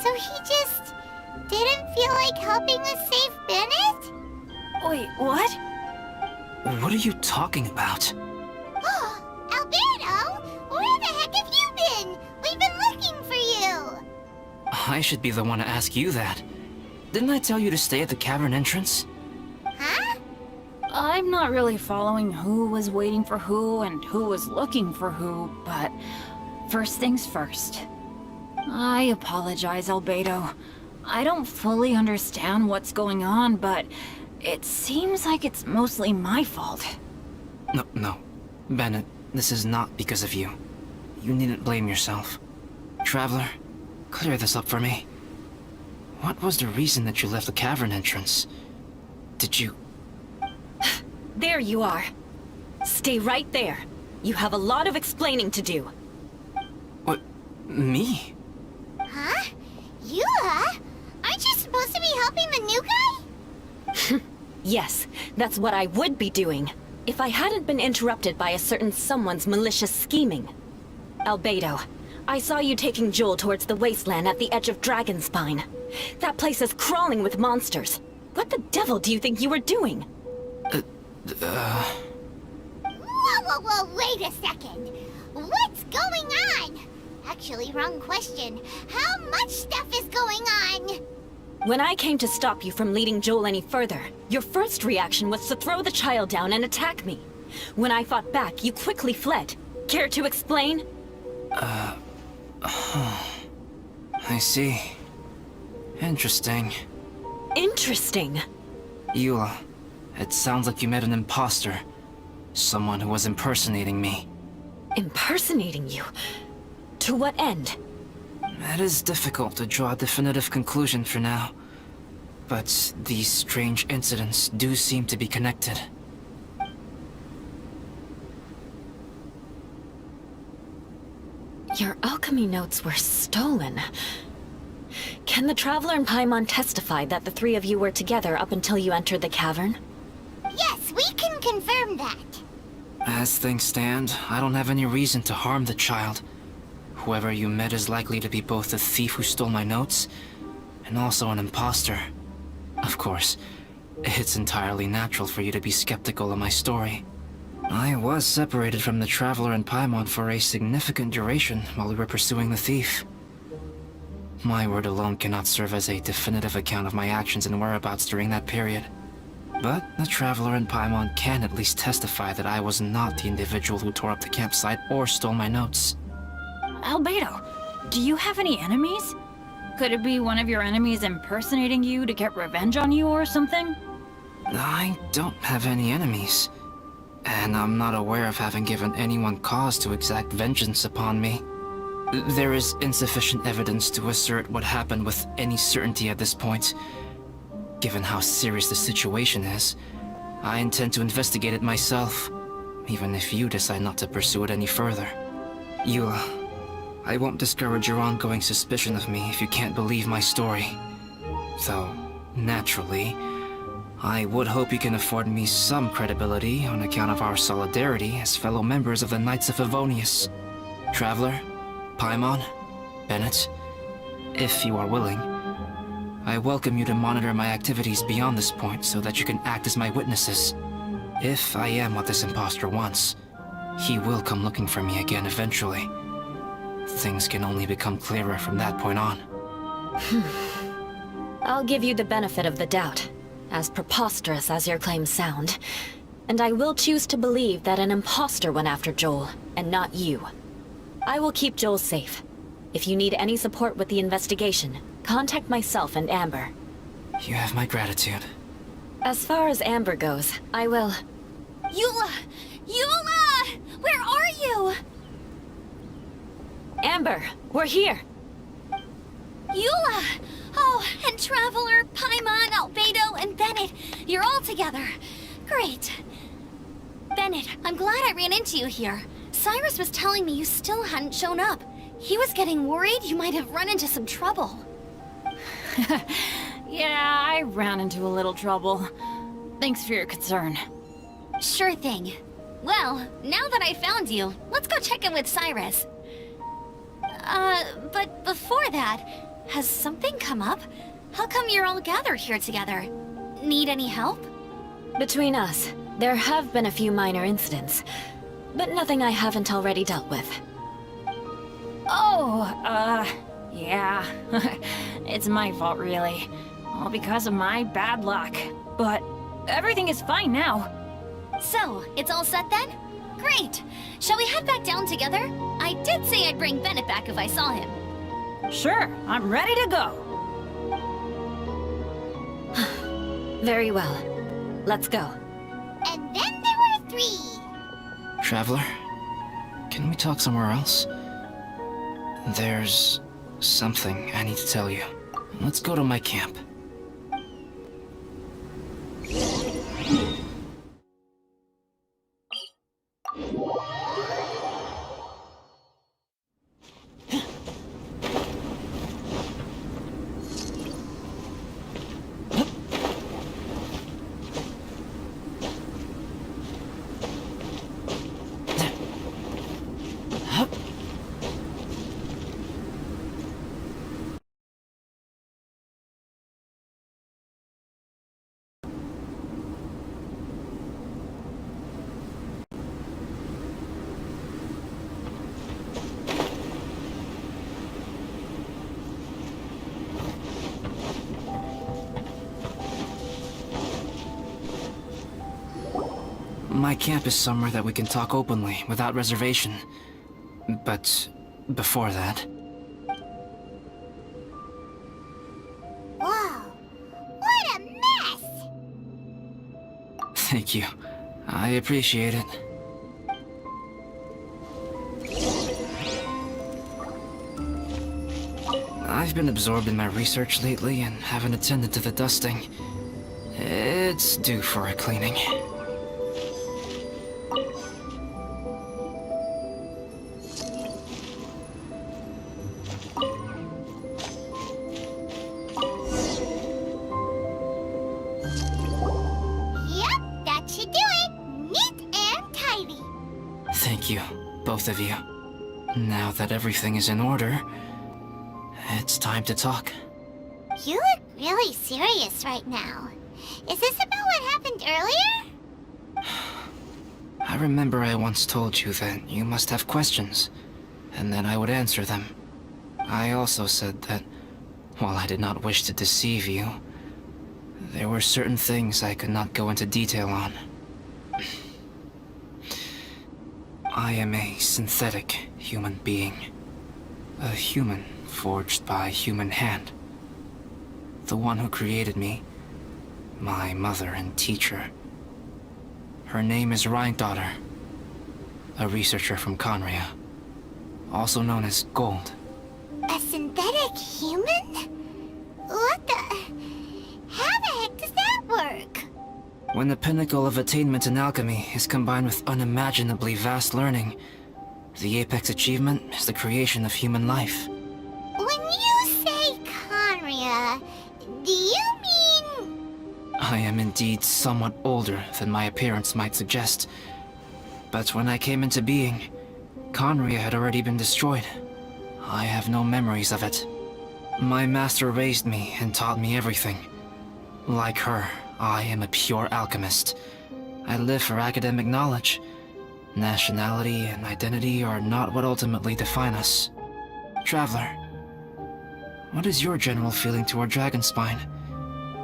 So he just didn't feel like helping us save Bennett? Wait, what? What are you talking about? Albedo, where the heck have you been? We've been looking for you. I should be the one to ask you that. Didn't I tell you to stay at the cavern entrance? Huh? I'm not really following who was waiting for who and who was looking for who, but first things first. I apologize, Albedo. I don't fully understand what's going on, but it seems like it's mostly my fault. No. Bennett, this is not because of you. You needn't blame yourself. Traveler, clear this up for me. What was the reason that you left the cavern entrance? Did you... There you are. Stay right there. You have a lot of explaining to do. What? Me? Huh? Eula? Aren't you supposed to be helping the new guy? Yes, that's what I would be doing, if I hadn't been interrupted by a certain someone's malicious scheming. Albedo, I saw you taking Joel towards the wasteland at the edge of Dragonspine. That place is crawling with monsters. What the devil do you think you were doing? Whoa, wait a second. What's going on? Actually, wrong question. How much stuff is going on? When I came to stop you from leading Joel any further, your first reaction was to throw the child down and attack me. When I fought back, you quickly fled. Care to explain? I see. Interesting. Interesting? Eula, it sounds like you met an imposter. Someone who was impersonating me. Impersonating you? To what end? It is difficult to draw a definitive conclusion for now. But these strange incidents do seem to be connected. Your alchemy notes were stolen. Can the Traveler and Paimon testify that the three of you were together up until you entered the cavern? Yes, we can confirm that. As things stand, I don't have any reason to harm the child. Whoever you met is likely to be both the thief who stole my notes, and also an imposter. Of course, it's entirely natural for you to be skeptical of my story. I was separated from the Traveler and Paimon for a significant duration while we were pursuing the thief. My word alone cannot serve as a definitive account of my actions and whereabouts during that period. But the Traveler and Paimon can at least testify that I was not the individual who tore up the campsite or stole my notes. Albedo, do you have any enemies? Could it be one of your enemies impersonating you to get revenge on you or something? I don't have any enemies. And I'm not aware of having given anyone cause to exact vengeance upon me. There is insufficient evidence to assert what happened with any certainty at this point. Given how serious the situation is, I intend to investigate it myself, even if you decide not to pursue it any further. Eula, I won't discourage your ongoing suspicion of me if you can't believe my story. Though, naturally, I would hope you can afford me some credibility on account of our solidarity as fellow members of the Knights of Favonius. Traveler, Paimon, Bennett, if you are willing, I welcome you to monitor my activities beyond this point so that you can act as my witnesses. If I am what this imposter wants, he will come looking for me again eventually. Things can only become clearer from that point on. I'll give you the benefit of the doubt, as preposterous as your claims sound. And I will choose to believe that an imposter went after Joel, and not you. I will keep Joel safe. If you need any support with the investigation, contact myself and Amber. You have my gratitude. As far as Amber goes, I will... Eula! Eula! Where are you? Amber, we're here! Eula! Oh, and Traveler, Paimon, Albedo, and Bennett. You're all together. Great. Bennett, I'm glad I ran into you here. Cyrus was telling me you still hadn't shown up. He was getting worried you might have run into some trouble. Yeah, I ran into a little trouble. Thanks for your concern. Sure thing. Well, now that I found you, let's go check in with Cyrus. But before that, has something come up? How come you're all gathered here together? Need any help? Between us, there have been a few minor incidents, but nothing I haven't already dealt with. Oh, yeah. It's my fault, really. All because of my bad luck. But everything is fine now. So, it's all set then? Great! Shall we head back down together? I did say I'd bring Bennett back if I saw him. Sure, I'm ready to go. Very well. Let's go. And then there were 3. Traveler, can we talk somewhere else? There's something I need to tell you. Let's go to my camp. My camp is somewhere that we can talk openly, without reservation. But before that... Whoa! What a mess! Thank you. I appreciate it. I've been absorbed in my research lately and haven't attended to the dusting. It's due for a cleaning. Yep, that should do it. Neat and tidy. Thank you, both of you. Now that everything is in order, it's time to talk. You look really serious right now. Is this about what happened earlier? I remember I once told you that you must have questions, and that I would answer them. I also said that, while I did not wish to deceive you, there were certain things I could not go into detail on. I am a synthetic human being. A human forged by human hand. The one who created me, my mother and teacher. Her name is Rhine-daughter, a researcher from Conria, also known as Gold. A synthetic human? What the... How the heck does that work? When the pinnacle of attainment in alchemy is combined with unimaginably vast learning, the apex achievement is the creation of human life. When you say Conria, do you mean... I am indeed somewhat older than my appearance might suggest. But when I came into being, Conria had already been destroyed. I have no memories of it. My master raised me and taught me everything. Like her, I am a pure alchemist. I live for academic knowledge. Nationality and identity are not what ultimately define us. Traveler, what is your general feeling toward Dragonspine?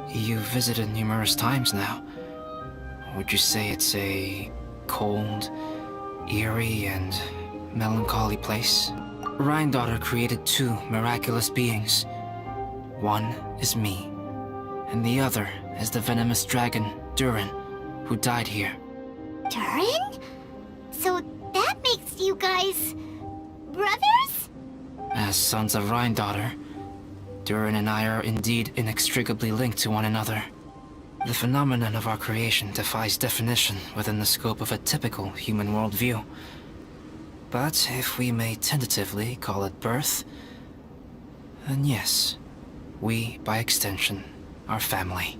You've visited numerous times now. Would you say it's a cold, eerie, and melancholy place? Rhine-daughter created 2 miraculous beings. One is me, and the other is the venomous dragon, Durin, who died here. Durin? So that makes you guys... brothers? As sons of Rhine-daughter, Durin and I are indeed inextricably linked to one another. The phenomenon of our creation defies definition within the scope of a typical human worldview. But if we may tentatively call it birth, then yes, we, by extension, our family.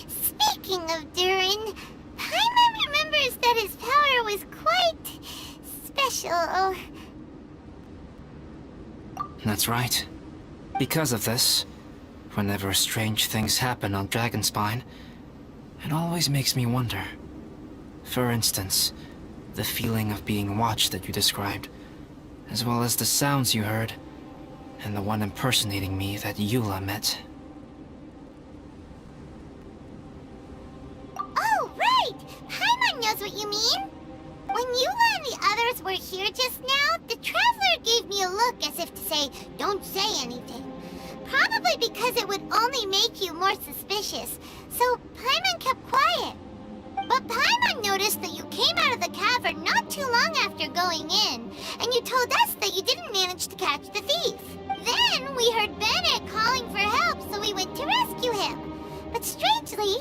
Speaking of Durin, Paimon remembers that his power was quite special. That's right. Because of this, whenever strange things happen on Dragonspine, it always makes me wonder. For instance, the feeling of being watched that you described, as well as the sounds you heard, and the one impersonating me that Eula met. Oh, right! Paimon knows what you mean! When Eula and the others were here just now, the Traveler gave me a look as if to say, don't say anything. Probably because it would only make you more suspicious, so Paimon kept quiet. But Paimon noticed that you came out of the cavern not too long after going in, and you told us that you didn't manage to catch the thief. Then we heard Bennett calling for help, so we went to rescue him. But strangely,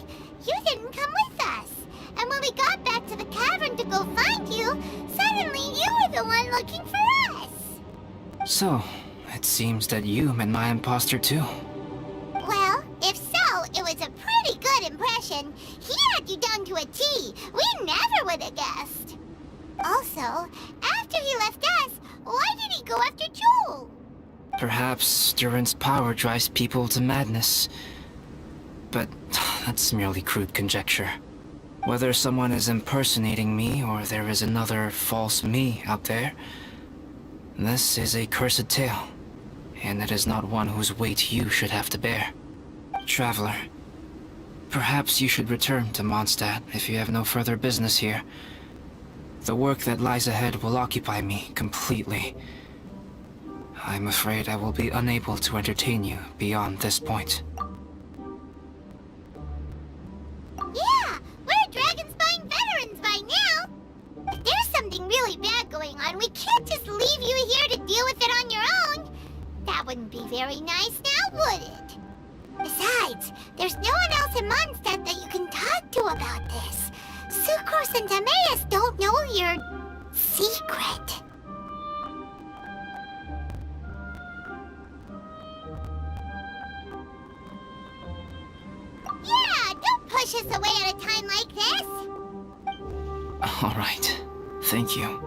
you didn't come with us. And when we got back to the cavern to go find you, suddenly you were the one looking for us. So, it seems that you met my imposter too. Well, if so, it was a pretty good impression. He had you down to a T. We never would have guessed. Also, after he left us, why did he go after Joel? Perhaps Durin's power drives people to madness. But that's merely crude conjecture. Whether someone is impersonating me or there is another false me out there, this is a cursed tale, and it is not one whose weight you should have to bear. Traveler, perhaps you should return to Mondstadt if you have no further business here. The work that lies ahead will occupy me completely. I'm afraid I will be unable to entertain you beyond this point. Yeah, we're Dragonspine veterans by now. If there's something really bad going on, we can't just leave you here to deal with it on your own. That wouldn't be very nice now, would it? Besides, there's no one else in Mondstadt that you can talk to about this. Sucrose and Timaeus don't know your secret. Yeah, don't push us away at a time like this. All right. Thank you.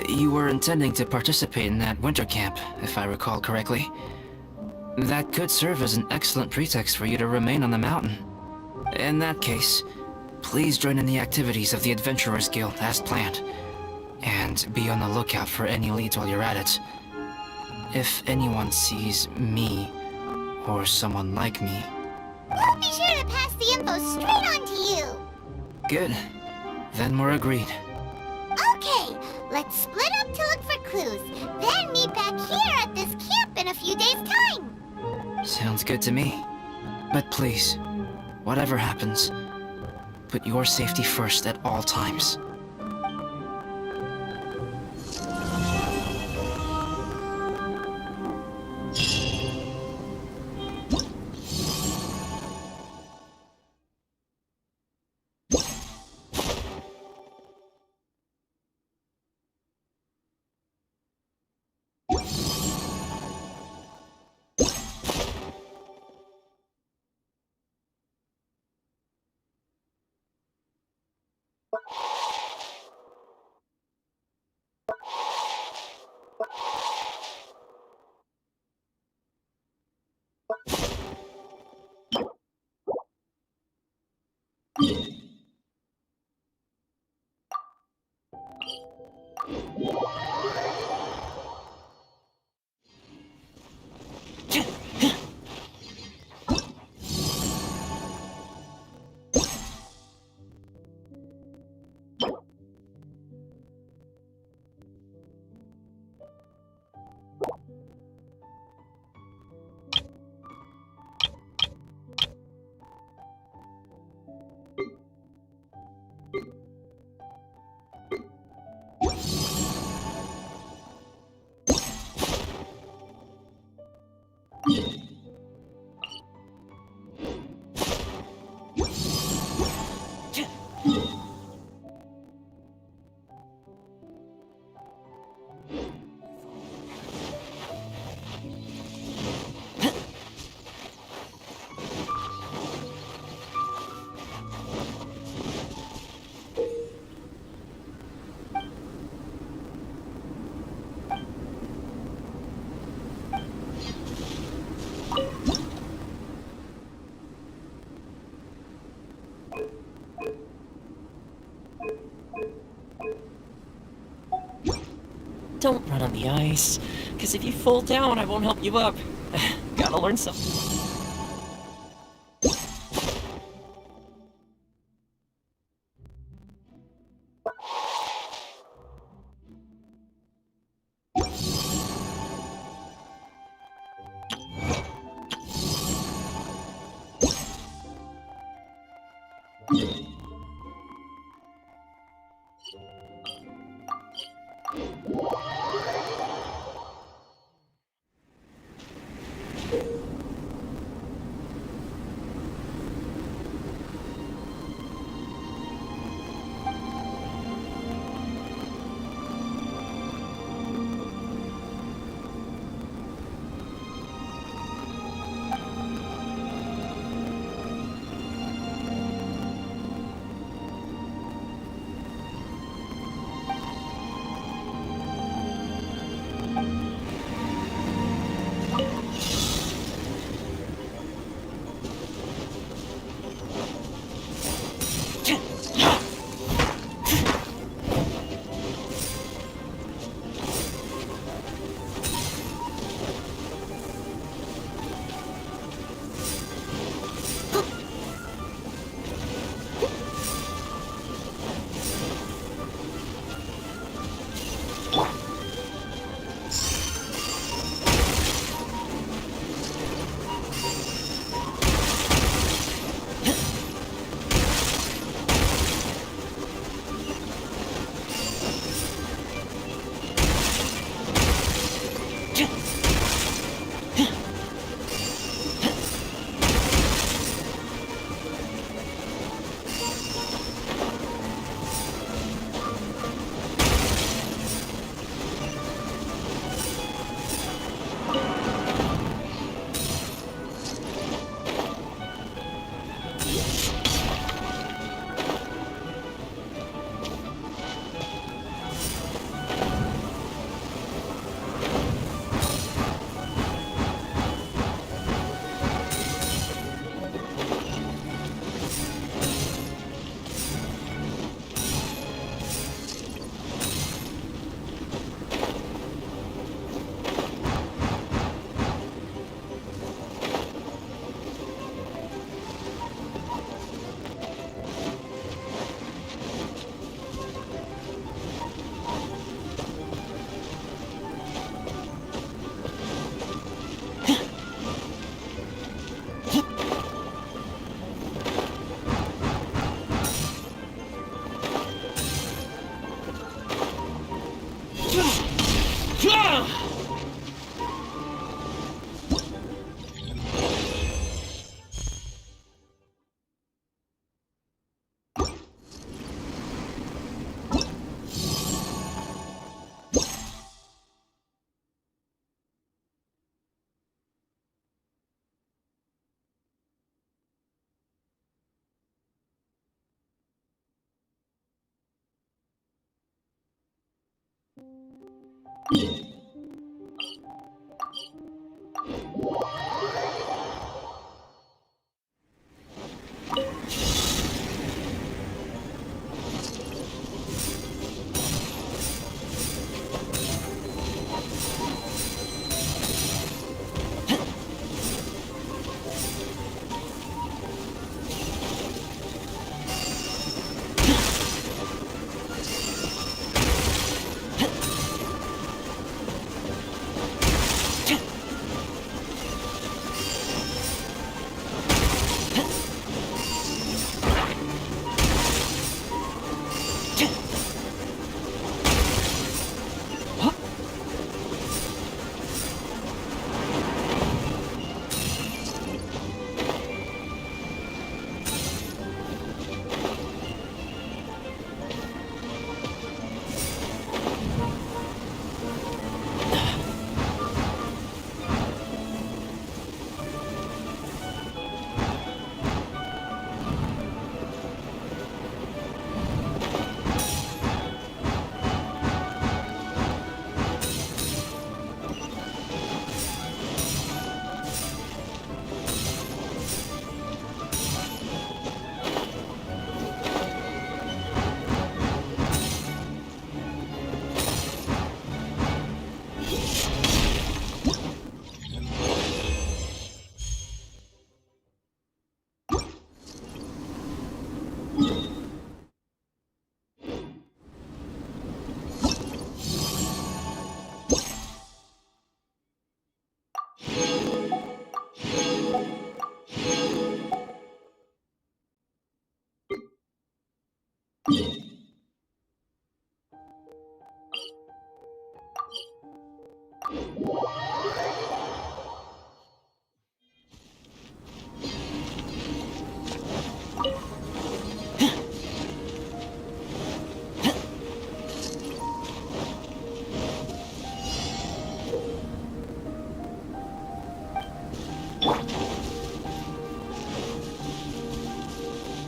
You were intending to participate in that winter camp, if I recall correctly. That could serve as an excellent pretext for you to remain on the mountain. In that case, please join in the activities of the Adventurers Guild as planned, and be on the lookout for any leads while you're at it. If anyone sees me, or someone like me... We'll be sure to pass the info straight on to you. Good. Then we're agreed. Okay, let's split up to look for clues, then meet back here at this camp in a few days' time. Sounds good to me. But please, whatever happens, put your safety first at all times. Don't run on the ice, because if you fall down, I won't help you up. Gotta learn something.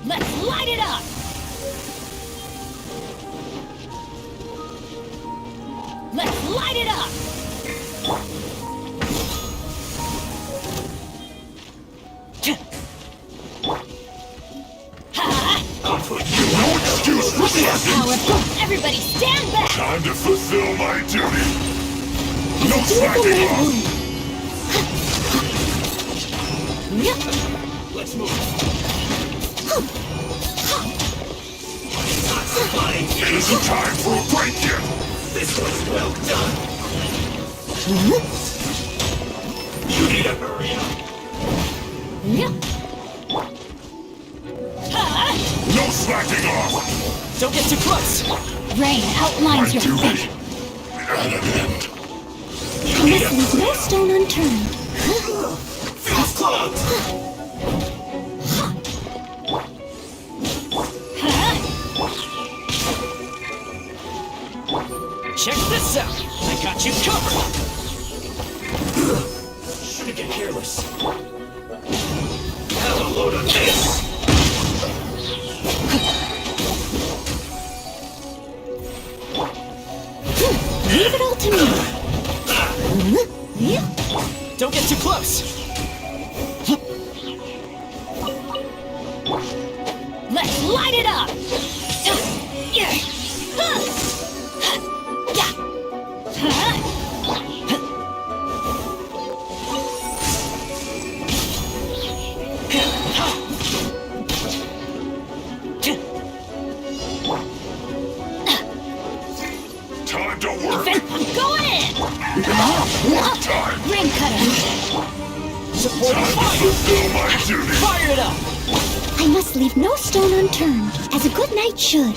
Let's light it up! Let's light it up! I'll put you no excuse for slacking! Everybody stand back! Time to fulfill my duty! No slacking off! Let's move! It isn't time for a break yet! This was well done! You need to hurry up! No slacking off! Don't get too close! Rain outlines your fate! At an end. You must leave no stone unturned. Feels clogged! Check this out! I got you covered! Shouldn't get careless. Have a load of this! Leave it all to me. Don't get too close! Let's light it up! Time to work! I'm going in! Work time! Ring cutter! Support Time to fire! fulfill my duty! Fire it up! I must leave no stone unturned, as a good knight should.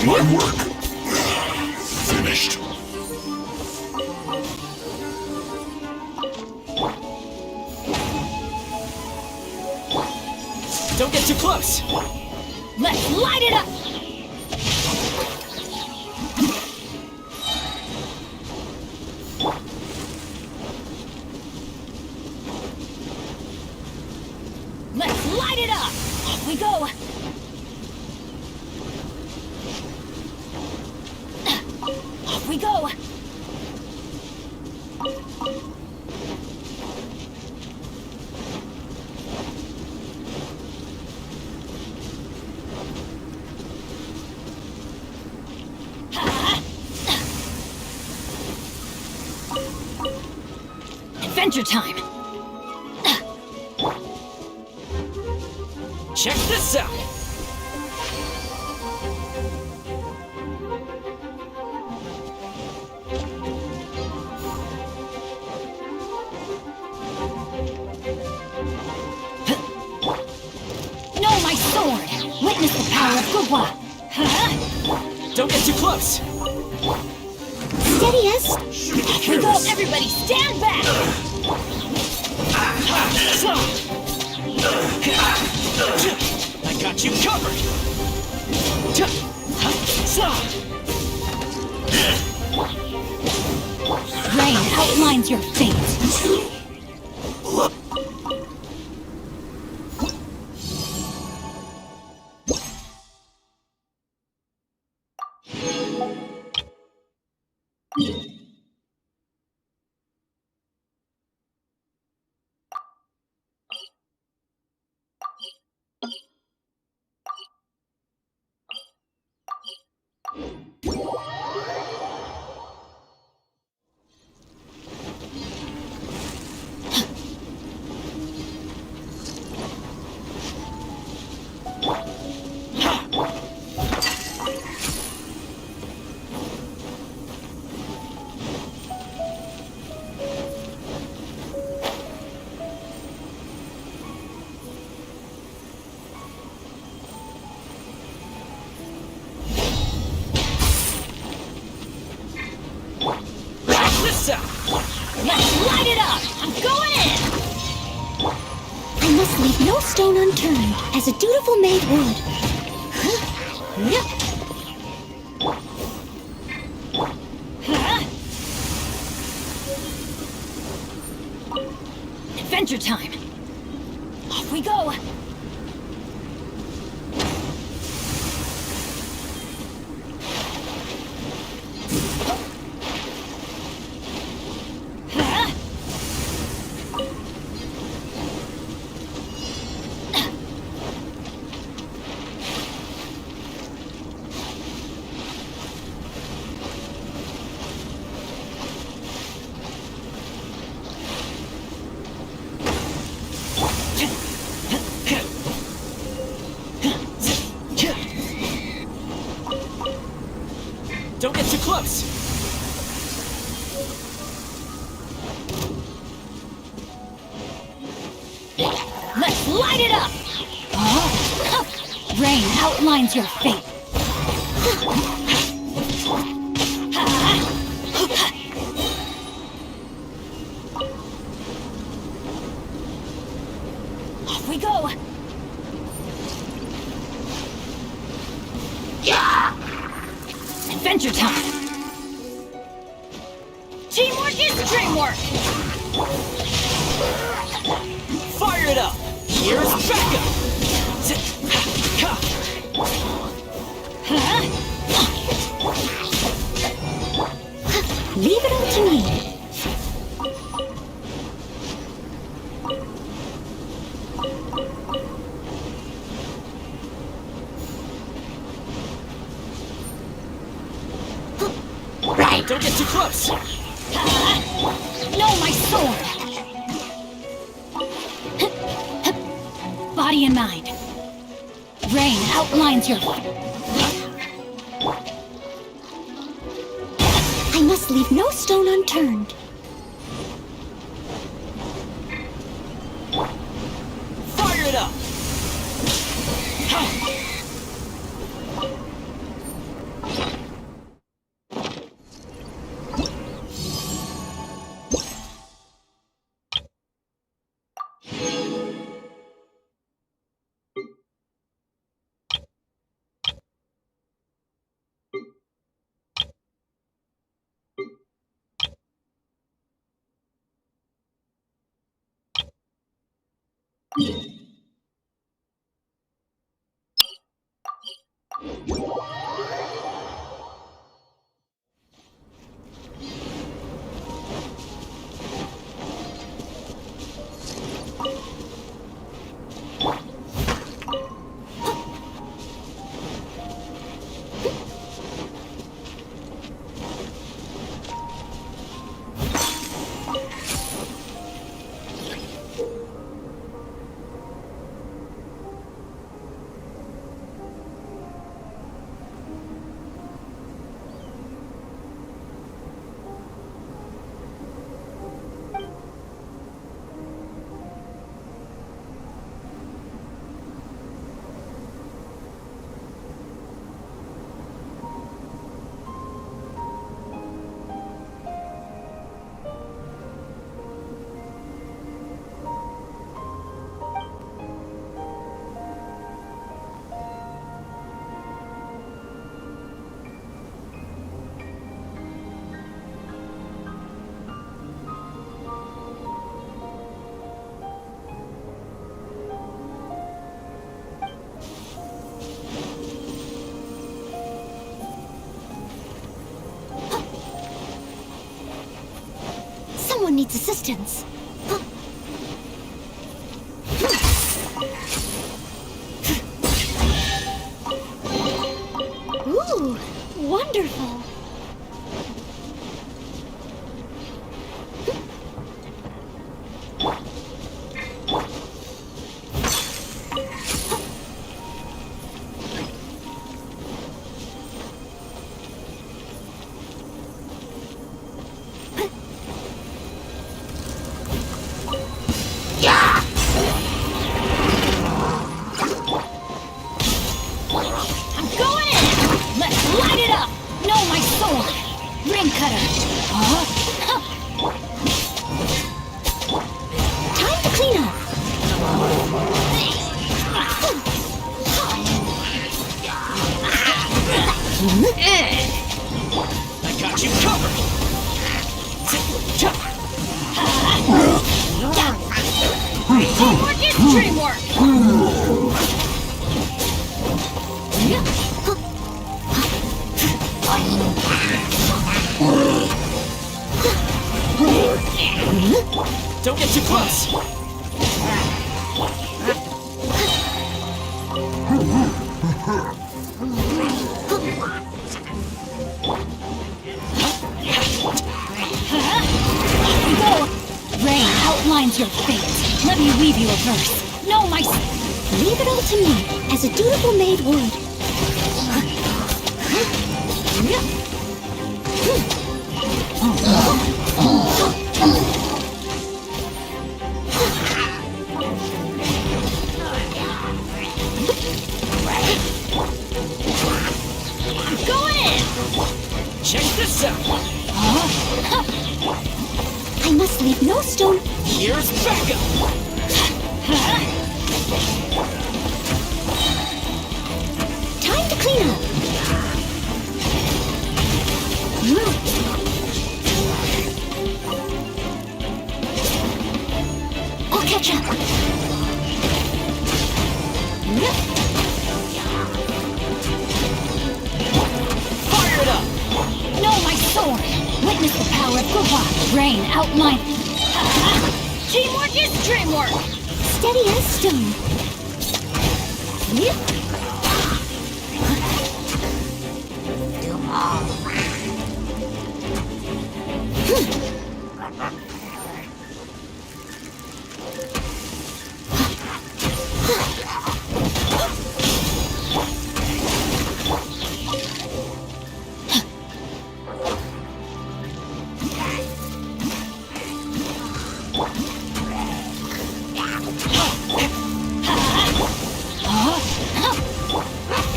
My work finished. Don't get too close! Let's light it up! Let's light it up! Off we go! Off we go! Adventure time! Check this out! No, my sword! Witness the power of Gugwa! Don't get too close! Steady as... Off we go! Everybody stand back! I got you covered! Rain outlines your fate! leave no stone unturned, as a dutiful maid would. Adventure time! Off we go! Don't get too close! Let's light it up! Rain outlines your fate. Off we go! Adventure time! Teamwork is dreamwork! Fire it up! Here's backup! Leave it all to me. Don't get too close! No, my sword! Body and mind. Rain outlines your... I must leave no stone unturned. Fire it up! Someone needs assistance. Ooh, wonderful. I got you covered! Teamwork is dreamwork! Don't get too close! Rain outlines your fate. Let me weave you a verse. No, my... Leave it all to me, as a dutiful maid would. Going in! Check this out! I must leave no stone. Here's backup! Time to clean up. I'll catch up. Fire it up! No, my sword! Witness the power of Guva! Rain outline. Teamwork is dreamwork! Steady as stone.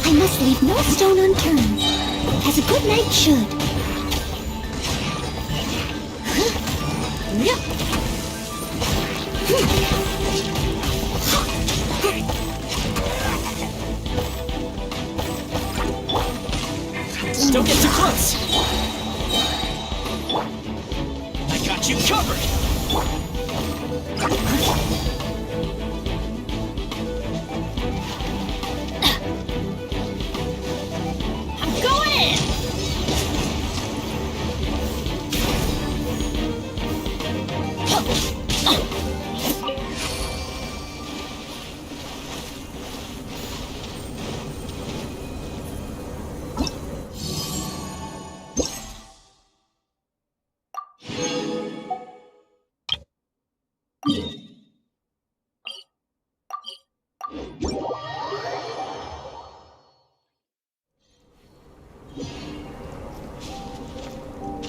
I must leave no stone unturned, as a good knight should. Don't get too close! I got you covered! I'm going in!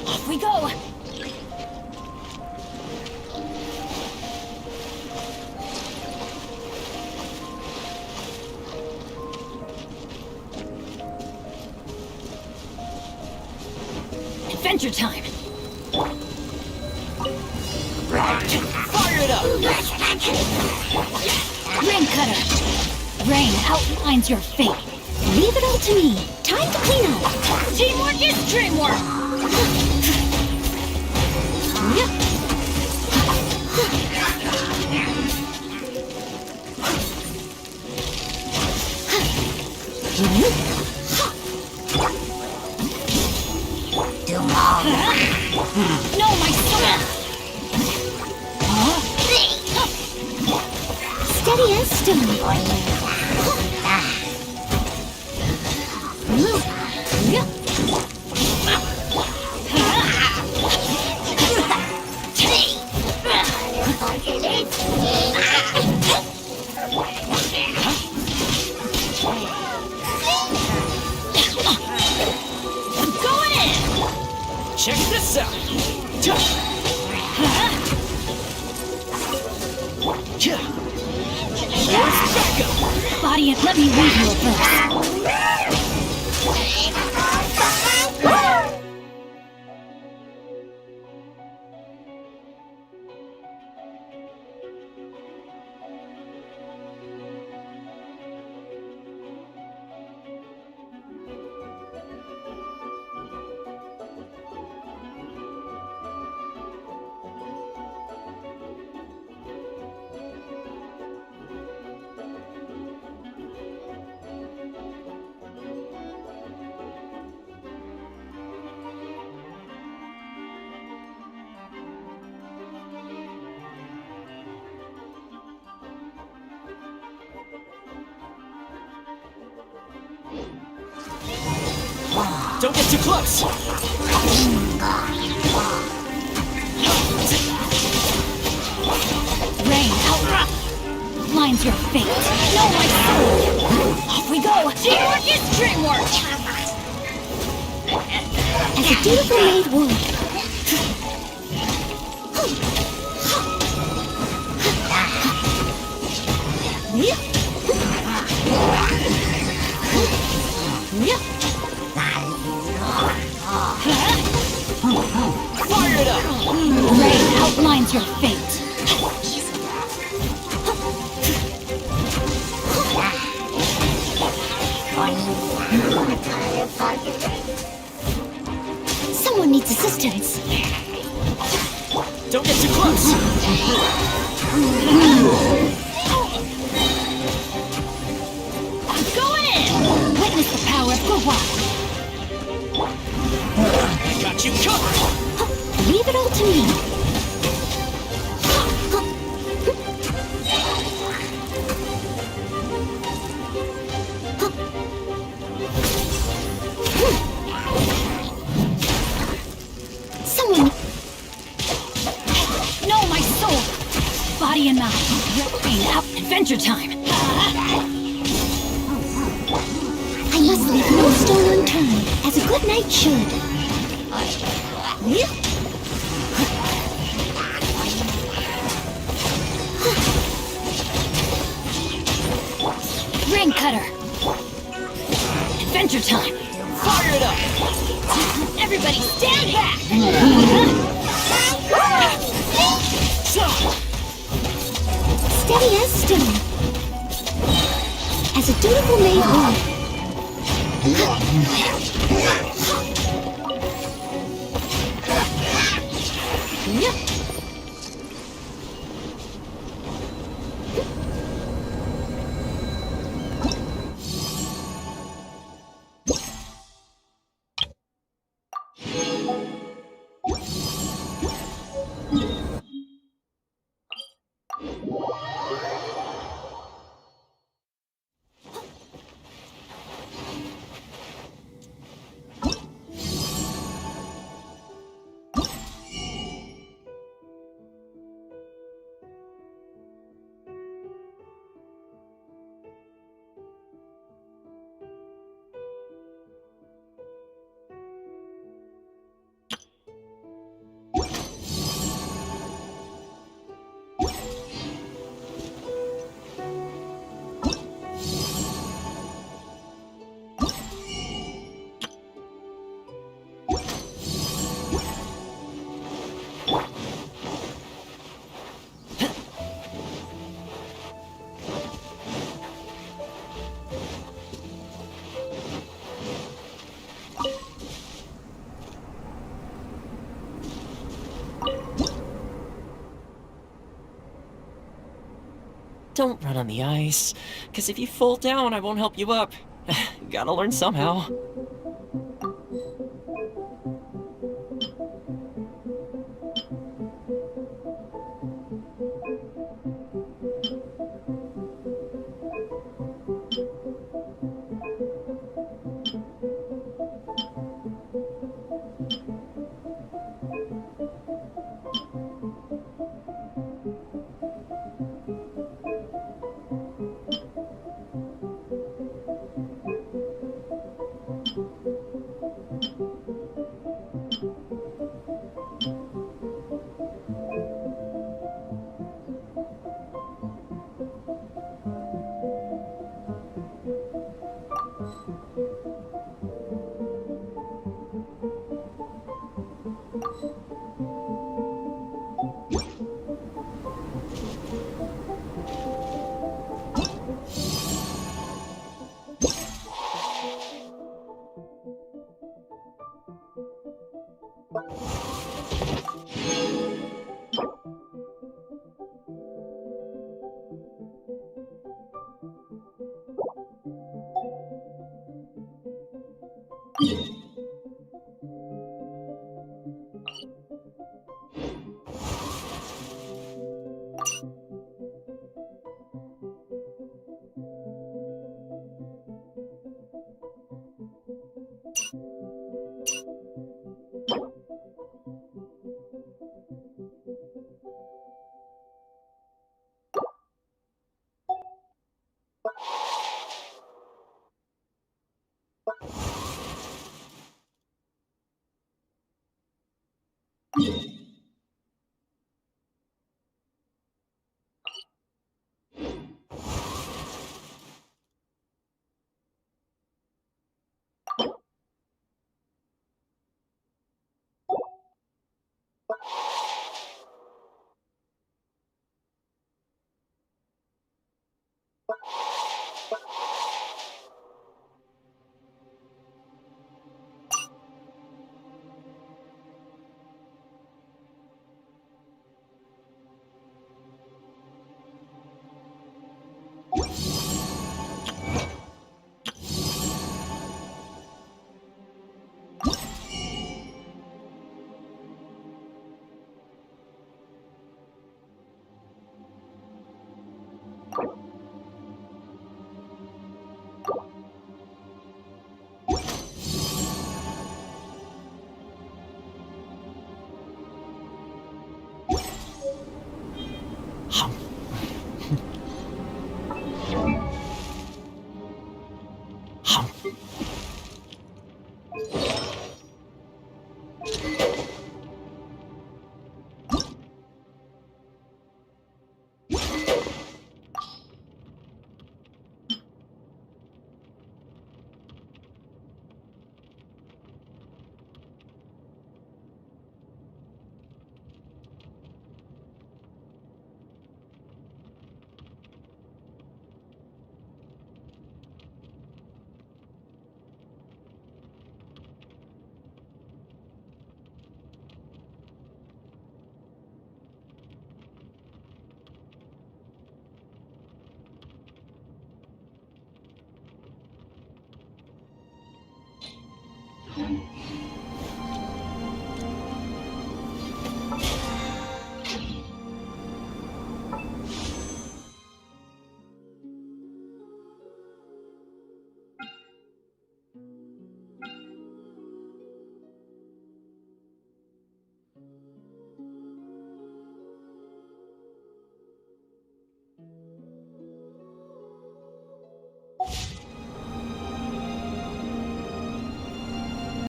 Off we go! Adventure time! Fire it up! Rain cutter! Rain outlines your fate. Leave it all to me. Time to clean up. Teamwork is dreamwork! No, my son! Steady as stone. Going in! Check this out! Here's backup! Body it, let me weave you a verse. Don't get too close! Rain, outlines your fate. No, my soul! Off we go! Teamwork is dreamwork! As a dutiful maid would. Fire it up! Rain outlines your fate. Someone needs assistance. Don't get too close! I'm going in! Witness the power of Gurwa. I got you covered! Leave it all to me. Someone... No, my soul! Body and mind. Rain out. Adventure time. I must leave no stone unturned, as a good knight should. Ring cutter. Adventure time. Fire it up! Everybody stand back! Steady as stone. As a dutiful maid would. Don't run on the ice, because if you fall down, I won't help you up. Gotta learn somehow.